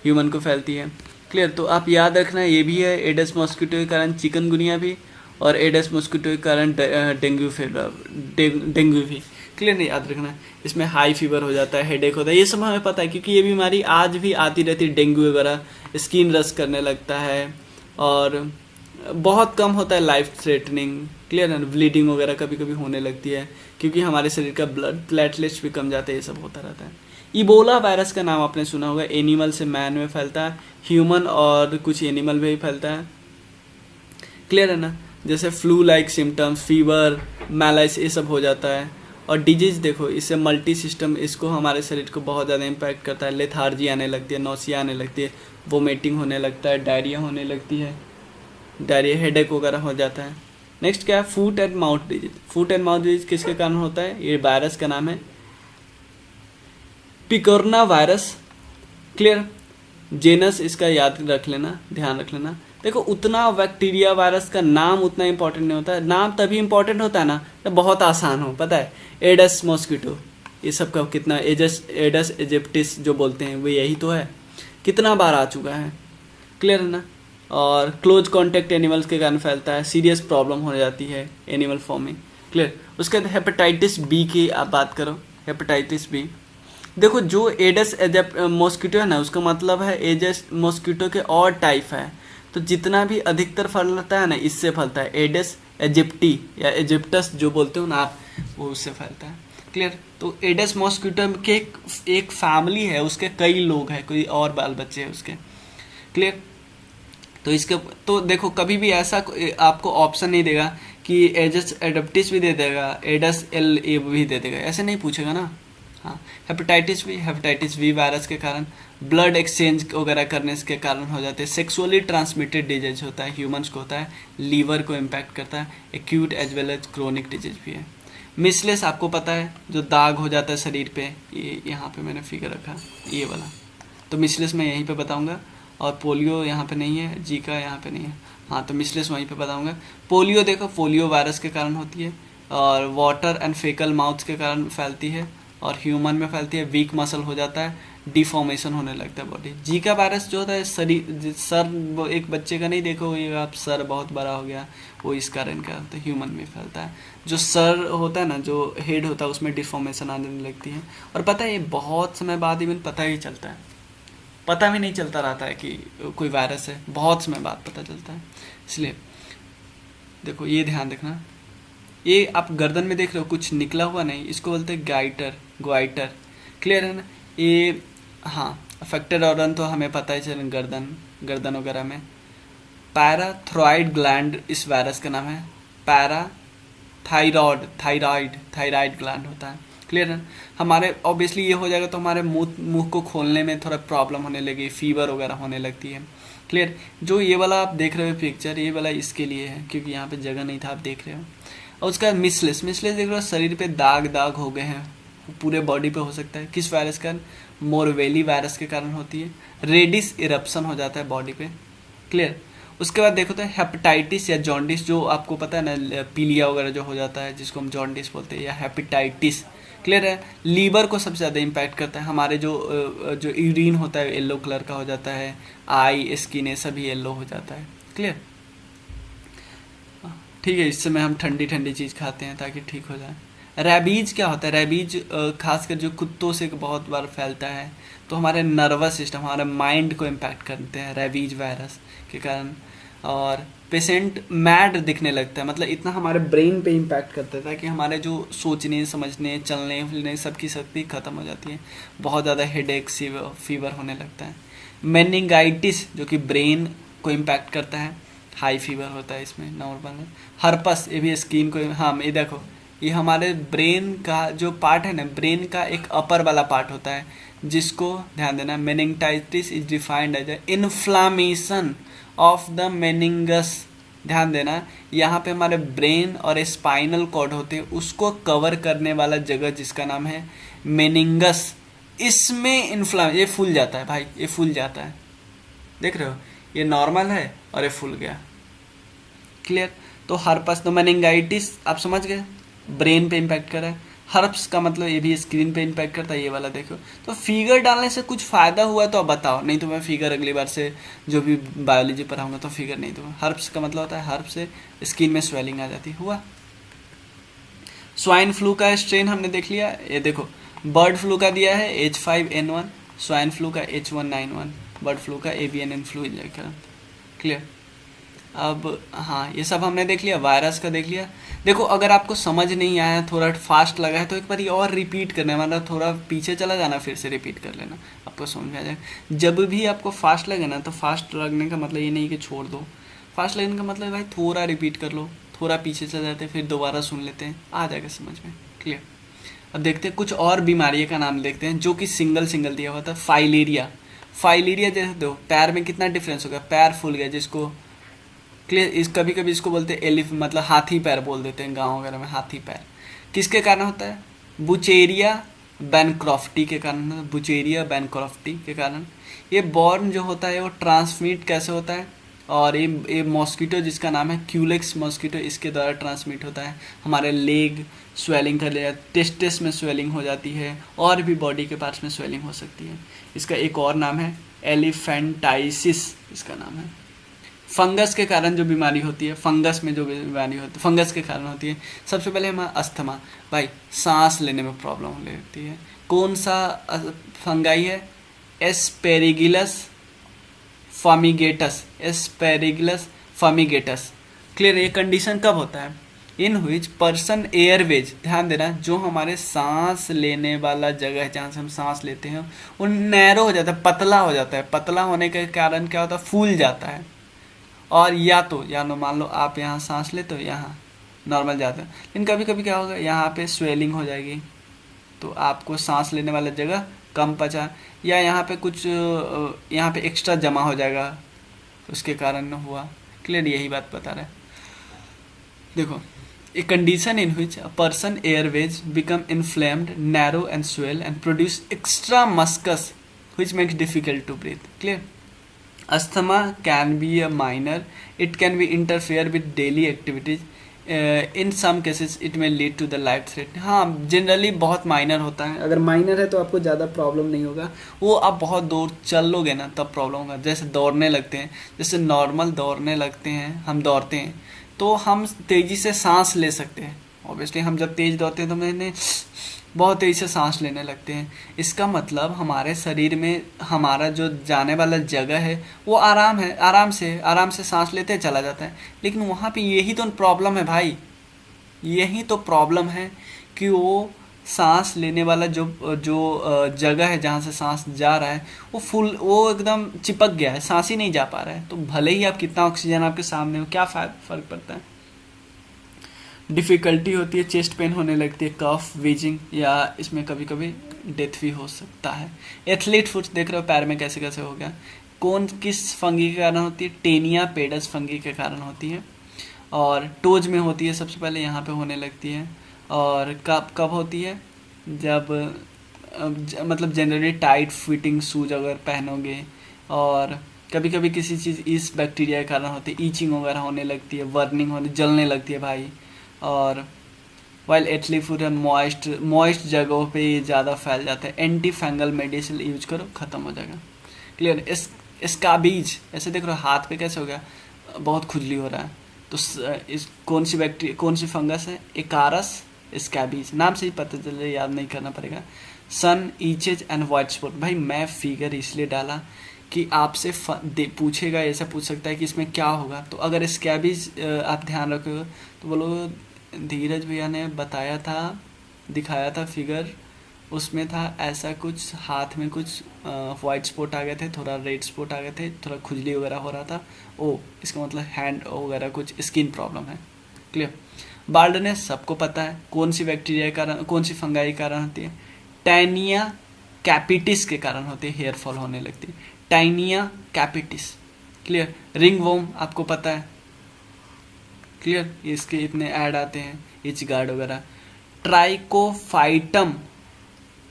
ह्यूमन को फैलती है। क्लियर, तो आप याद रखना ये भी है, एडस मॉस्किटो के कारण चिकनगुनिया भी, और एडस मॉस्किटो के कारण डेंगू भी। क्लियर, नहीं याद रखना। इसमें हाई फीवर हो जाता है, हेडेक होता है, ये सब हमें पता है क्योंकि ये बीमारी आज भी आती रहती है। डेंगू वगैरह, स्किन रश करने लगता है और बहुत कम होता है लाइफ थ्रेटनिंग। क्लियर है, ब्लीडिंग वगैरह कभी कभी होने लगती है क्योंकि हमारे शरीर का ब्लड प्लेटलेट्स भी कम जाते हैं, ये सब होता रहता है। इबोला वायरस का नाम आपने सुना होगा, एनिमल से मैन में फैलता है, ह्यूमन और कुछ एनिमल में भी फैलता है। क्लियर है ना, जैसे फ्लू लाइक सिम्टम्स, फीवर, मैलाइस, ये सब हो जाता है। और डिजीज देखो, इससे मल्टी सिस्टम, इसको हमारे शरीर को बहुत ज़्यादा इम्पैक्ट करता है। लेथार्जी आने लगती है, नौसिया आने लगती है, वोमिटिंग होने लगता है, डायरिया होने लगती है, डायरिया, हेडेक वगैरह हो जाता है। नेक्स्ट क्या है? Foot and mouth disease. Foot and mouth disease किसके कारण होता है? ये वायरस का नाम है पिकोरना वायरस। क्लियर, जेनस इसका याद रख लेना, ध्यान रख लेना। देखो उतना बैक्टीरिया वायरस का नाम उतना इंपॉर्टेंट नहीं होता है, नाम तभी इंपॉर्टेंट होता है ना जब बहुत आसान हो। पता है, एडस मॉस्किटो, ये सब का कितना, एडस इजिप्टिस जो बोलते हैं वो यही तो है, कितना बार आ चुका है। क्लियर है ना। और क्लोज कॉन्टैक्ट एनिमल्स के कारण फैलता है, सीरियस प्रॉब्लम हो जाती है एनिमल फॉर्मिंग। क्लियर। उसके बाद हेपेटाइटिस बी की आप बात करो, हेपेटाइटिस बी। देखो जो एडस मॉस्किटो है ना, उसका मतलब है एडस मॉस्किटो के और टाइप है, तो जितना भी अधिकतर फैलता है ना इससे फैलता है। एडस इजिप्टी या इजिप्टस जो बोलते हो ना आप, वो उससे फैलता है। क्लियर। तो एडस मॉस्किटो के एक फैमिली है, उसके कई लोग हैं, कोई और बाल बच्चे हैं उसके। क्लियर। तो इसके तो देखो कभी भी ऐसा आपको ऑप्शन नहीं देगा कि एडस एडप्टिस भी दे देगा, एडस एल ए भी दे देगा, ऐसे नहीं पूछेगा ना। हाँ, हेपेटाइटिस वी वायरस के कारण, ब्लड एक्सचेंज वगैरह करने के कारण हो जाते हैं। सेक्सुअली ट्रांसमिटेड डिजीज होता है, ह्यूमंस को होता है, लीवर को इम्पैक्ट करता है, acute as well as chronic disease भी है। मिसलेस आपको पता है, जो दाग हो जाता है शरीर पे, ये यहाँ पे मैंने फिगर रखा ये वाला, तो मिसलेस मैं यहीं पे बताऊँगा। और पोलियो यहाँ पे नहीं है, जीका यहाँ पे नहीं है, हाँ तो मिसलेस वहीं पे बताऊँगा। पोलियो देखो, पोलियो वायरस के कारण होती है, और वाटर एंड फेकल माउथ के कारण फैलती है, और ह्यूमन में फैलती है। वीक मसल हो जाता है, डिफॉर्मेशन होने लगता है बॉडी। जीका वायरस जो होता है शरीर, सर एक बच्चे का नहीं देखो ये आप, सर बहुत बड़ा हो गया, वो इस कारण का होता है, ह्यूमन में फैलता है। जो सर होता है ना, जो हेड होता है, उसमें डिफॉर्मेशन आने लगती है। और पता है ये बहुत समय बाद इवन पता ही चलता है, पता भी नहीं चलता रहता है कि कोई वायरस है, बहुत समय बाद पता चलता है। इसलिए देखो ये ध्यान रखना, ये आप गर्दन में देख रहे हो कुछ निकला हुआ नहीं, इसको बोलते हैं ग्वाइटर। क्लियर है ना। ये हाँ, अफेक्टेड ऑर्गन तो हमें पता ही चले, गर्दन वगैरह में। पैराथायरॉयड ग्लैंड इस वायरस का नाम है, थायराइड ग्लैंड होता है। क्लियर है। हमारे ऑब्वियसली ये हो जाएगा तो हमारे मुंह को खोलने में थोड़ा प्रॉब्लम होने लगी, फीवर वगैरह होने लगती है। क्लियर। जो ये वाला आप देख रहे हो पिक्चर, ये वाला इसके लिए है क्योंकि यहाँ पे जगह नहीं था, आप देख रहे हो। और उसका मिसलेस देख रहे हो, शरीर पे दाग हो गए हैं, पूरे बॉडी पे हो सकता है। किस वायरस के कारण? मोरवेली वायरस के कारण होती है। रेडिस इरप्शन हो जाता है बॉडी पे। क्लियर। उसके बाद देखो तो हेपेटाइटिस या जॉन्डिस, जो आपको पता है ना, पीलिया वगैरह जो हो जाता है जिसको हम जॉन्डिस बोलते हैं, या हेपेटाइटिस। क्लियर है। लीवर को सबसे ज़्यादा इम्पैक्ट करता है। हमारे जो यूरिन होता है येलो कलर का हो जाता है, आई स्किन ये सभी येलो हो जाता है। क्लियर। ठीक है, इस समय हम ठंडी ठंडी चीज़ खाते हैं ताकि ठीक हो जाए। रैबीज क्या होता है? रैबीज खासकर जो कुत्तों से बहुत बार फैलता है, तो हमारे नर्वस सिस्टम, हमारे माइंड को इम्पैक्ट करते हैं रैबीज वायरस के कारण। और पेशेंट मैड दिखने लगता है, मतलब इतना हमारे ब्रेन पे इम्पैक्ट करता है ताकि हमारे जो सोचने समझने चलने फिरने सबकी शक्ति ख़त्म हो जाती है। बहुत ज़्यादा हेडेक फीवर होने लगता है। मेनिंगाइटिस जो कि ब्रेन को इम्पैक्ट करता है, हाई फीवर होता है इसमें नॉर्मल है। हर्पस ये भी स्किन को, हाँ ये देखो, ये हमारे ब्रेन का जो पार्ट है ना, ब्रेन का एक अपर वाला पार्ट होता है जिसको ध्यान देना। Meningitis is defined as inflammation of the meninges. ध्यान देना, यहाँ पे हमारे ब्रेन और स्पाइनल कॉर्ड होते हैं, उसको कवर करने वाला जगह जिसका नाम है मेनिंगस, इसमें ये फूल जाता है भाई, ये फूल जाता है। देख रहे हो, ये नॉर्मल है और ये फूल गया। क्लियर। तो हर्पस, तो मेनिंगाइटिस आप समझ गए, ब्रेन पे इम्पैक्ट कर रहा है। हर्प्स का मतलब ये भी स्क्रीन पे इम्पैक्ट करता है, ये वाला देखो। तो फिगर डालने से कुछ फ़ायदा हुआ तो आप बताओ, नहीं तो मैं फिगर अगली बार से जो भी बायोलॉजी पढ़ाऊंगा तो फिगर नहीं दूंगा। हर्प्स का मतलब होता है हर्प से स्किन में स्वेलिंग आ जाती हुआ। स्वाइन फ्लू का स्ट्रेन हमने देख लिया, ये देखो। बर्ड फ्लू का दिया है H5N1, स्वाइन फ्लू का H1N1, बर्ड फ्लू का एवियन इन्फ्लुएंजा। क्लियर। अब हाँ, ये सब हमने देख लिया, वायरस का देख लिया। देखो, अगर आपको समझ नहीं आया, थोड़ा फास्ट लगा है, तो एक बार ये और रिपीट करना, मतलब थोड़ा पीछे चला जाना, फिर से रिपीट कर लेना, आपको समझ में आ जाएगा। जब भी आपको फास्ट लगे ना, तो फास्ट लगने का मतलब ये नहीं कि छोड़ दो, फास्ट लगने का मतलब भाई थोड़ा रिपीट कर लो, थोड़ा पीछे चले जाते हैं, फिर दोबारा सुन लेते हैं, आ जाएगा समझ में। क्लियर। अब देखते हैं कुछ और बीमारी का नाम देखते हैं जो कि सिंगल सिंगल दिया हुआ था। फाइलेरिया। फाइलेरिया जैसे दो, पैर में कितना डिफरेंस हो गया, पैर फूल गया जिसको। क्लियर। इस कभी कभी इसको बोलते हैं एलिफ, मतलब हाथी पैर बोल देते हैं गाँव वगैरह में, हाथी पैर। किसके कारण होता है? बुचेरिया बैनक्रॉफ्टी के कारण, बुचेरिया बैनक्रॉफ्टी के कारण। ये बॉर्न जो होता है वो ट्रांसमिट कैसे होता है? और ये मॉस्किटो जिसका नाम है क्यूलेक्स मॉस्किटो, इसके द्वारा ट्रांसमिट होता है। हमारे लेग स्वेलिंग कर ले, टेस्टिस में स्वेलिंग हो जाती है, और भी बॉडी के पार्ट्स में स्वेलिंग हो सकती है। इसका एक और नाम है एलिफेंटाइसिस, इसका नाम है। फंगस के कारण जो बीमारी होती है, फंगस में जो बीमारी होती है, फंगस के कारण होती है। सबसे पहले हमारा अस्थमा, भाई सांस लेने में प्रॉब्लम लेती है। कौन सा फंगाई है? एस्पेरिगिलस फॉमिगेटस, एस्पेरिगिलस फॉमिगेटस। क्लियर। ये कंडीशन कब होता है? इन विच पर्सन एयरवेज, ध्यान देना, जो हमारे सांस लेने वाला जगह है जहाँ से हम सांस लेते हैं वो नैरो हो जाता है, पतला हो जाता है। पतला होने के कारण क्या होता है? फूल जाता है। और या तो मान लो आप यहाँ सांस लेते हो, यहाँ नॉर्मल जाता है, लेकिन कभी कभी क्या होगा, यहाँ पे स्वेलिंग हो जाएगी, तो आपको सांस लेने वाला जगह कम बचा, या यहाँ पे कुछ यहाँ पे एक्स्ट्रा जमा हो जाएगा, उसके कारण हुआ। क्लियर। यही बात बता रहा है। देखो, a condition in which a person airways become inflamed, narrow and swell and produce extra mucus which makes difficult to breathe. Clear. Asthma can be a minor, it can be interfere with daily activities, in some cases it may lead to the life threat. हाँ, generally बहुत minor होता है। अगर minor है तो आपको ज़्यादा problem नहीं होगा, वो आप बहुत दूर चल लोगे ना तब प्रॉब्लम होगा। जैसे दौड़ने लगते हैं, जैसे नॉर्मल दौड़ने लगते हैं, हम दौड़ते हैं तो हम तेज़ी से सांस ले सकते हैं। ऑब्वियसली हम जब तेज़ दौड़ते हैं तो मैंने बहुत तेज़ी से सांस लेने लगते हैं। इसका मतलब हमारे शरीर में हमारा जो जाने वाला जगह है वो आराम है, आराम से सांस लेते चला जाता है। लेकिन वहाँ पे यही तो प्रॉब्लम है भाई, यही तो प्रॉब्लम है कि वो सांस लेने वाला जो जगह है जहाँ से सांस जा रहा है वो एकदम चिपक गया है, सांस ही नहीं जा पा रहा है। तो भले ही आप कितना ऑक्सीजन आपके सामने हो, क्या फ़र्क पड़ता है। डिफ़िकल्टी होती है, चेस्ट पेन होने लगती है, कफ, वीजिंग, या इसमें कभी कभी डेथ भी हो सकता है। एथलीट फुट देख रहे हो पैर में कैसे कैसे हो गया। किस फंगी के कारण होती है? टेनिया पेडस फंगी के कारण होती है। और टोज में होती है, सबसे पहले यहाँ पे होने लगती है। और कब होती है? जब मतलब जनरली टाइट फिटिंग शूज अगर पहनोगे, और कभी कभी किसी चीज़ इस बैक्टीरिया के कारण होती है, ईचिंग वगैरह होने लगती है, बर्निंग होने, जलने लगती है भाई। और वाइल एटली फूड मॉइस्ट मॉइस्ट जगहों पे ये ज़्यादा फैल जाता है। एंटी फंगल मेडिसिन यूज करो, ख़त्म हो जाएगा। क्लियर। इसका बीज ऐसे देख रहे हो हाथ पे कैसे हो गया, बहुत खुजली हो रहा है, तो इस कौन सी बैक्टीरिया, कौन सी फंगस है, एकारस स्कैबीज, नाम से ही पता चल रहा है, याद नहीं करना पड़ेगा। सन ईचेज एंड वाइट स्पॉट। भाई मैं फिगर इसलिए डाला कि आपसे पूछेगा, ऐसा पूछ सकता है कि इसमें क्या होगा, तो अगर स्कैबीज आप ध्यान रखोगे तो बोलो धीरज भैया ने बताया था, दिखाया था फिगर, उसमें था ऐसा कुछ, हाथ में कुछ वाइट स्पॉट आ गए थे, थोड़ा रेड स्पॉट आ गए थे, थोड़ा खुजली वगैरह हो रहा था, ओ इसका मतलब हैंड वगैरह कुछ स्किन प्रॉब्लम है। क्लियर। बाल्डनेस सबको पता है, कौन सी बैक्टीरिया के कारण, कौन सी फंगाई के कारण होती है, टैनिया कैपिटिस के कारण होती है, हेयर फॉल होने लगती है, टाइनिया कैपिटिस। क्लियर। रिंग वोम आपको पता है, क्लियर, इसके इतने ऐड आते हैं, इच गार्ड वगैरह। ट्राइकोफाइटम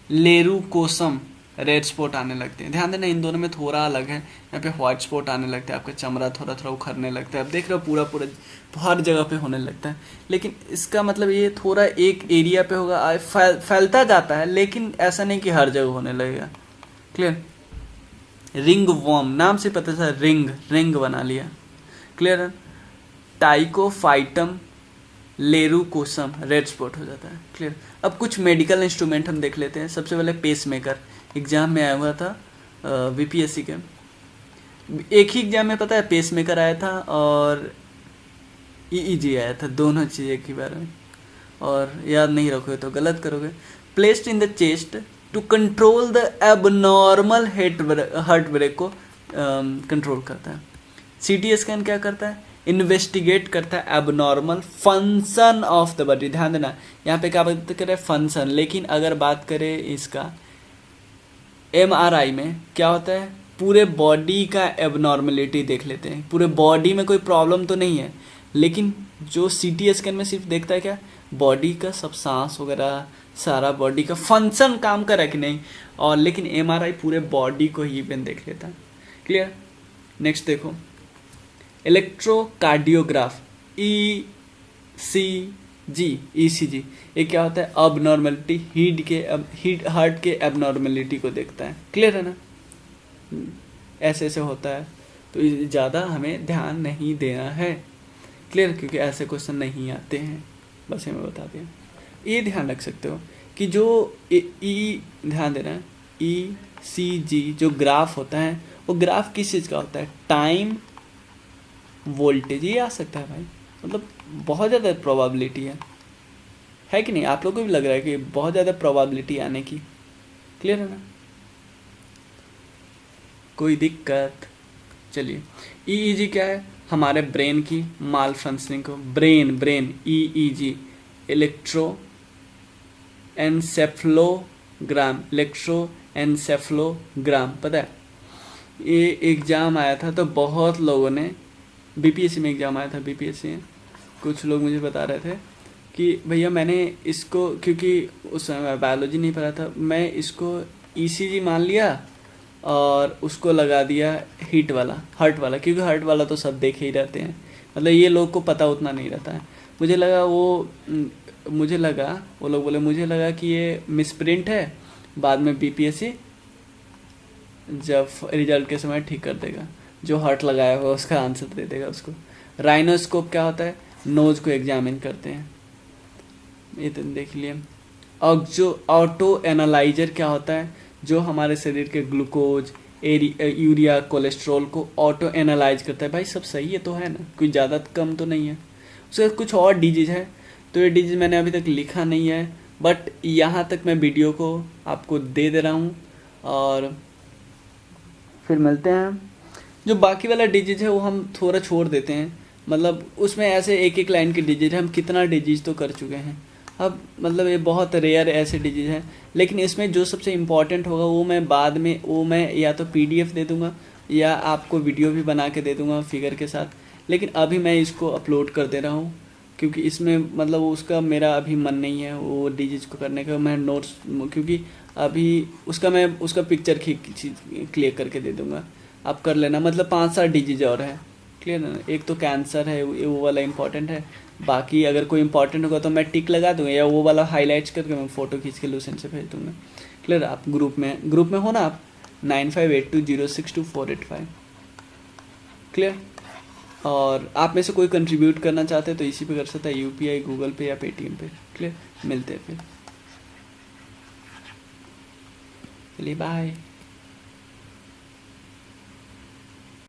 लेरूकोसम, रेड स्पॉट आने लगते हैं। ध्यान देना इन दोनों में थोड़ा अलग है, यहाँ पे व्हाइट स्पॉट आने लगता है, आपका चमड़ा थोड़ा थोड़ा उखड़ने लगता है, आप देख रहे हो पूरा पूरा हर जगह पे होने लगता है। लेकिन इसका मतलब ये थोड़ा एक एरिया पे होगा, फैलता जाता है, लेकिन ऐसा नहीं कि हर जगह होने लगेगा। क्लियर। रिंग वॉर्म, नाम से पता था, रिंग रिंग बना लिया। क्लियर। टाइकोफाइटम लेरूकोसम, रेड स्पॉट हो जाता है। क्लियर। अब कुछ मेडिकल इंस्ट्रूमेंट हम देख लेते हैं। सबसे पहले पेस मेकर, एग्जाम में आया हुआ था बीपीएससी के, एक ही एग्जाम में पता है पेस मेकर आया था और ईईजी आया था, दोनों चीज़ एक ही बार में, और याद नहीं रखोगे तो गलत करोगे। Placed in the chest to control the abnormal heart break को कंट्रोल करता है। सीटी स्कैन क्या करता है, इन्वेस्टिगेट करता है abnormal function of the body. ध्यान देना यहाँ पे क्या बात करें, फंक्शन, लेकिन अगर बात करें इसका एमआरआई में क्या होता है, पूरे बॉडी का एबनॉर्मलिटी देख लेते हैं, पूरे बॉडी में कोई प्रॉब्लम तो नहीं है, लेकिन जो सीटी स्कैन में सिर्फ देखता है क्या, बॉडी का सब सांस वगैरह, सारा बॉडी का फंक्शन काम कर रहा है कि नहीं, और लेकिन एमआरआई पूरे बॉडी को ही इवन देख लेता है। क्लियर। नेक्स्ट देखो, इलेक्ट्रोकार्डियोग्राफ, ईसीजी, ये क्या होता है, अबनॉर्मलिटी, हार्ट के एबनॉर्मलिटी को देखता है। क्लियर है ना, ऐसे ऐसे होता है, तो ज़्यादा हमें ध्यान नहीं देना है। क्लियर, क्योंकि ऐसे क्वेश्चन नहीं आते हैं, बस हमें बता दें। ये ध्यान रख सकते हो कि जो ध्यान देना है, ईसीजी जो ग्राफ होता है, वो ग्राफ किस चीज़ का होता है, टाइम वोल्टेज, ये आ सकता है भाई, मतलब बहुत ज़्यादा प्रोबेबिलिटी है कि नहीं, आप लोगों को भी लग रहा है कि बहुत ज़्यादा प्रोबेबिलिटी आने की। क्लियर है ना, कोई दिक्कत। चलिए, ईईजी क्या है, हमारे ब्रेन की माल फंक्शनिंग को, ब्रेन ईईजी, इलेक्ट्रो एनसेफलोग्राम, पता है ये एग्ज़ाम आया था, तो बहुत लोगों ने, बीपीएससी में एग्ज़ाम आया था, बीपीएससी में कुछ लोग मुझे बता रहे थे कि भैया मैंने इसको, क्योंकि उस समय बायोलॉजी नहीं पढ़ा था, मैं इसको ईसीजी मान लिया और उसको लगा दिया हार्ट वाला, क्योंकि हार्ट वाला तो सब देखे ही रहते हैं, मतलब ये लोग को पता उतना नहीं रहता है। मुझे लगा वो लोग बोले मुझे लगा कि ये मिसप्रिंट है, बाद में बीपीएससी जब रिजल्ट के समय ठीक कर देगा, जो हार्ट लगाया हुआ उसका आंसर दे देगा उसको। राइनोस्कोप क्या होता है, नोज को एग्जामिन करते हैं, ये तो देख लिए। और जो ऑटो एनालाइजर क्या होता है, जो हमारे शरीर के ग्लूकोज, यूरिया, कोलेस्ट्रॉल को ऑटो एनालाइज करता है। भाई सब सही है तो है ना, कोई ज़्यादा कम तो नहीं है। उसके कुछ और डिजीज है, तो ये डिजीज मैंने अभी तक लिखा नहीं है, बट यहाँ तक मैं वीडियो को आपको दे रहा हूँ, और फिर मिलते हैं। जो बाकी वाला डिजीज है वो हम थोड़ा छोड़ देते हैं, मतलब उसमें ऐसे एक एक लाइन की डिजीज है, हम कितना डिजीज तो कर चुके हैं, अब मतलब ये बहुत रेयर ऐसे डिजीज हैं, लेकिन इसमें जो सबसे इम्पॉर्टेंट होगा वो मैं बाद में, वो मैं या तो पीडीएफ दे दूंगा या आपको वीडियो भी बना के दे दूंगा फिगर के साथ, लेकिन अभी मैं इसको अपलोड कर दे रहा हूँ, क्योंकि इसमें मतलब उसका मेरा अभी मन नहीं है वो डिजीज को करने का। मैं नोट्स, क्योंकि अभी उसका पिक्चर क्लिक करके दे दूंगा, आप कर लेना। मतलब 5-7 डिजीज और है, क्लियर है ना। एक तो कैंसर है, वो वाला इंपॉर्टेंट है। बाकी अगर कोई इंपॉर्टेंट होगा तो मैं टिक लगा दूंगा, या वो वाला हाईलाइट्स करके मैं फ़ोटो खींच के लूसेंट से भेज दूंगा। क्लियर। आप ग्रुप में हो ना आप, 9582062485। क्लियर। और आप में से कोई कंट्रीब्यूट करना चाहते हैं तो इसी पे कर सकता है, यूपीआई, गूगल पे या पेटीएम पे। क्लियर। मिलते हैं फिर, चलिए बाय।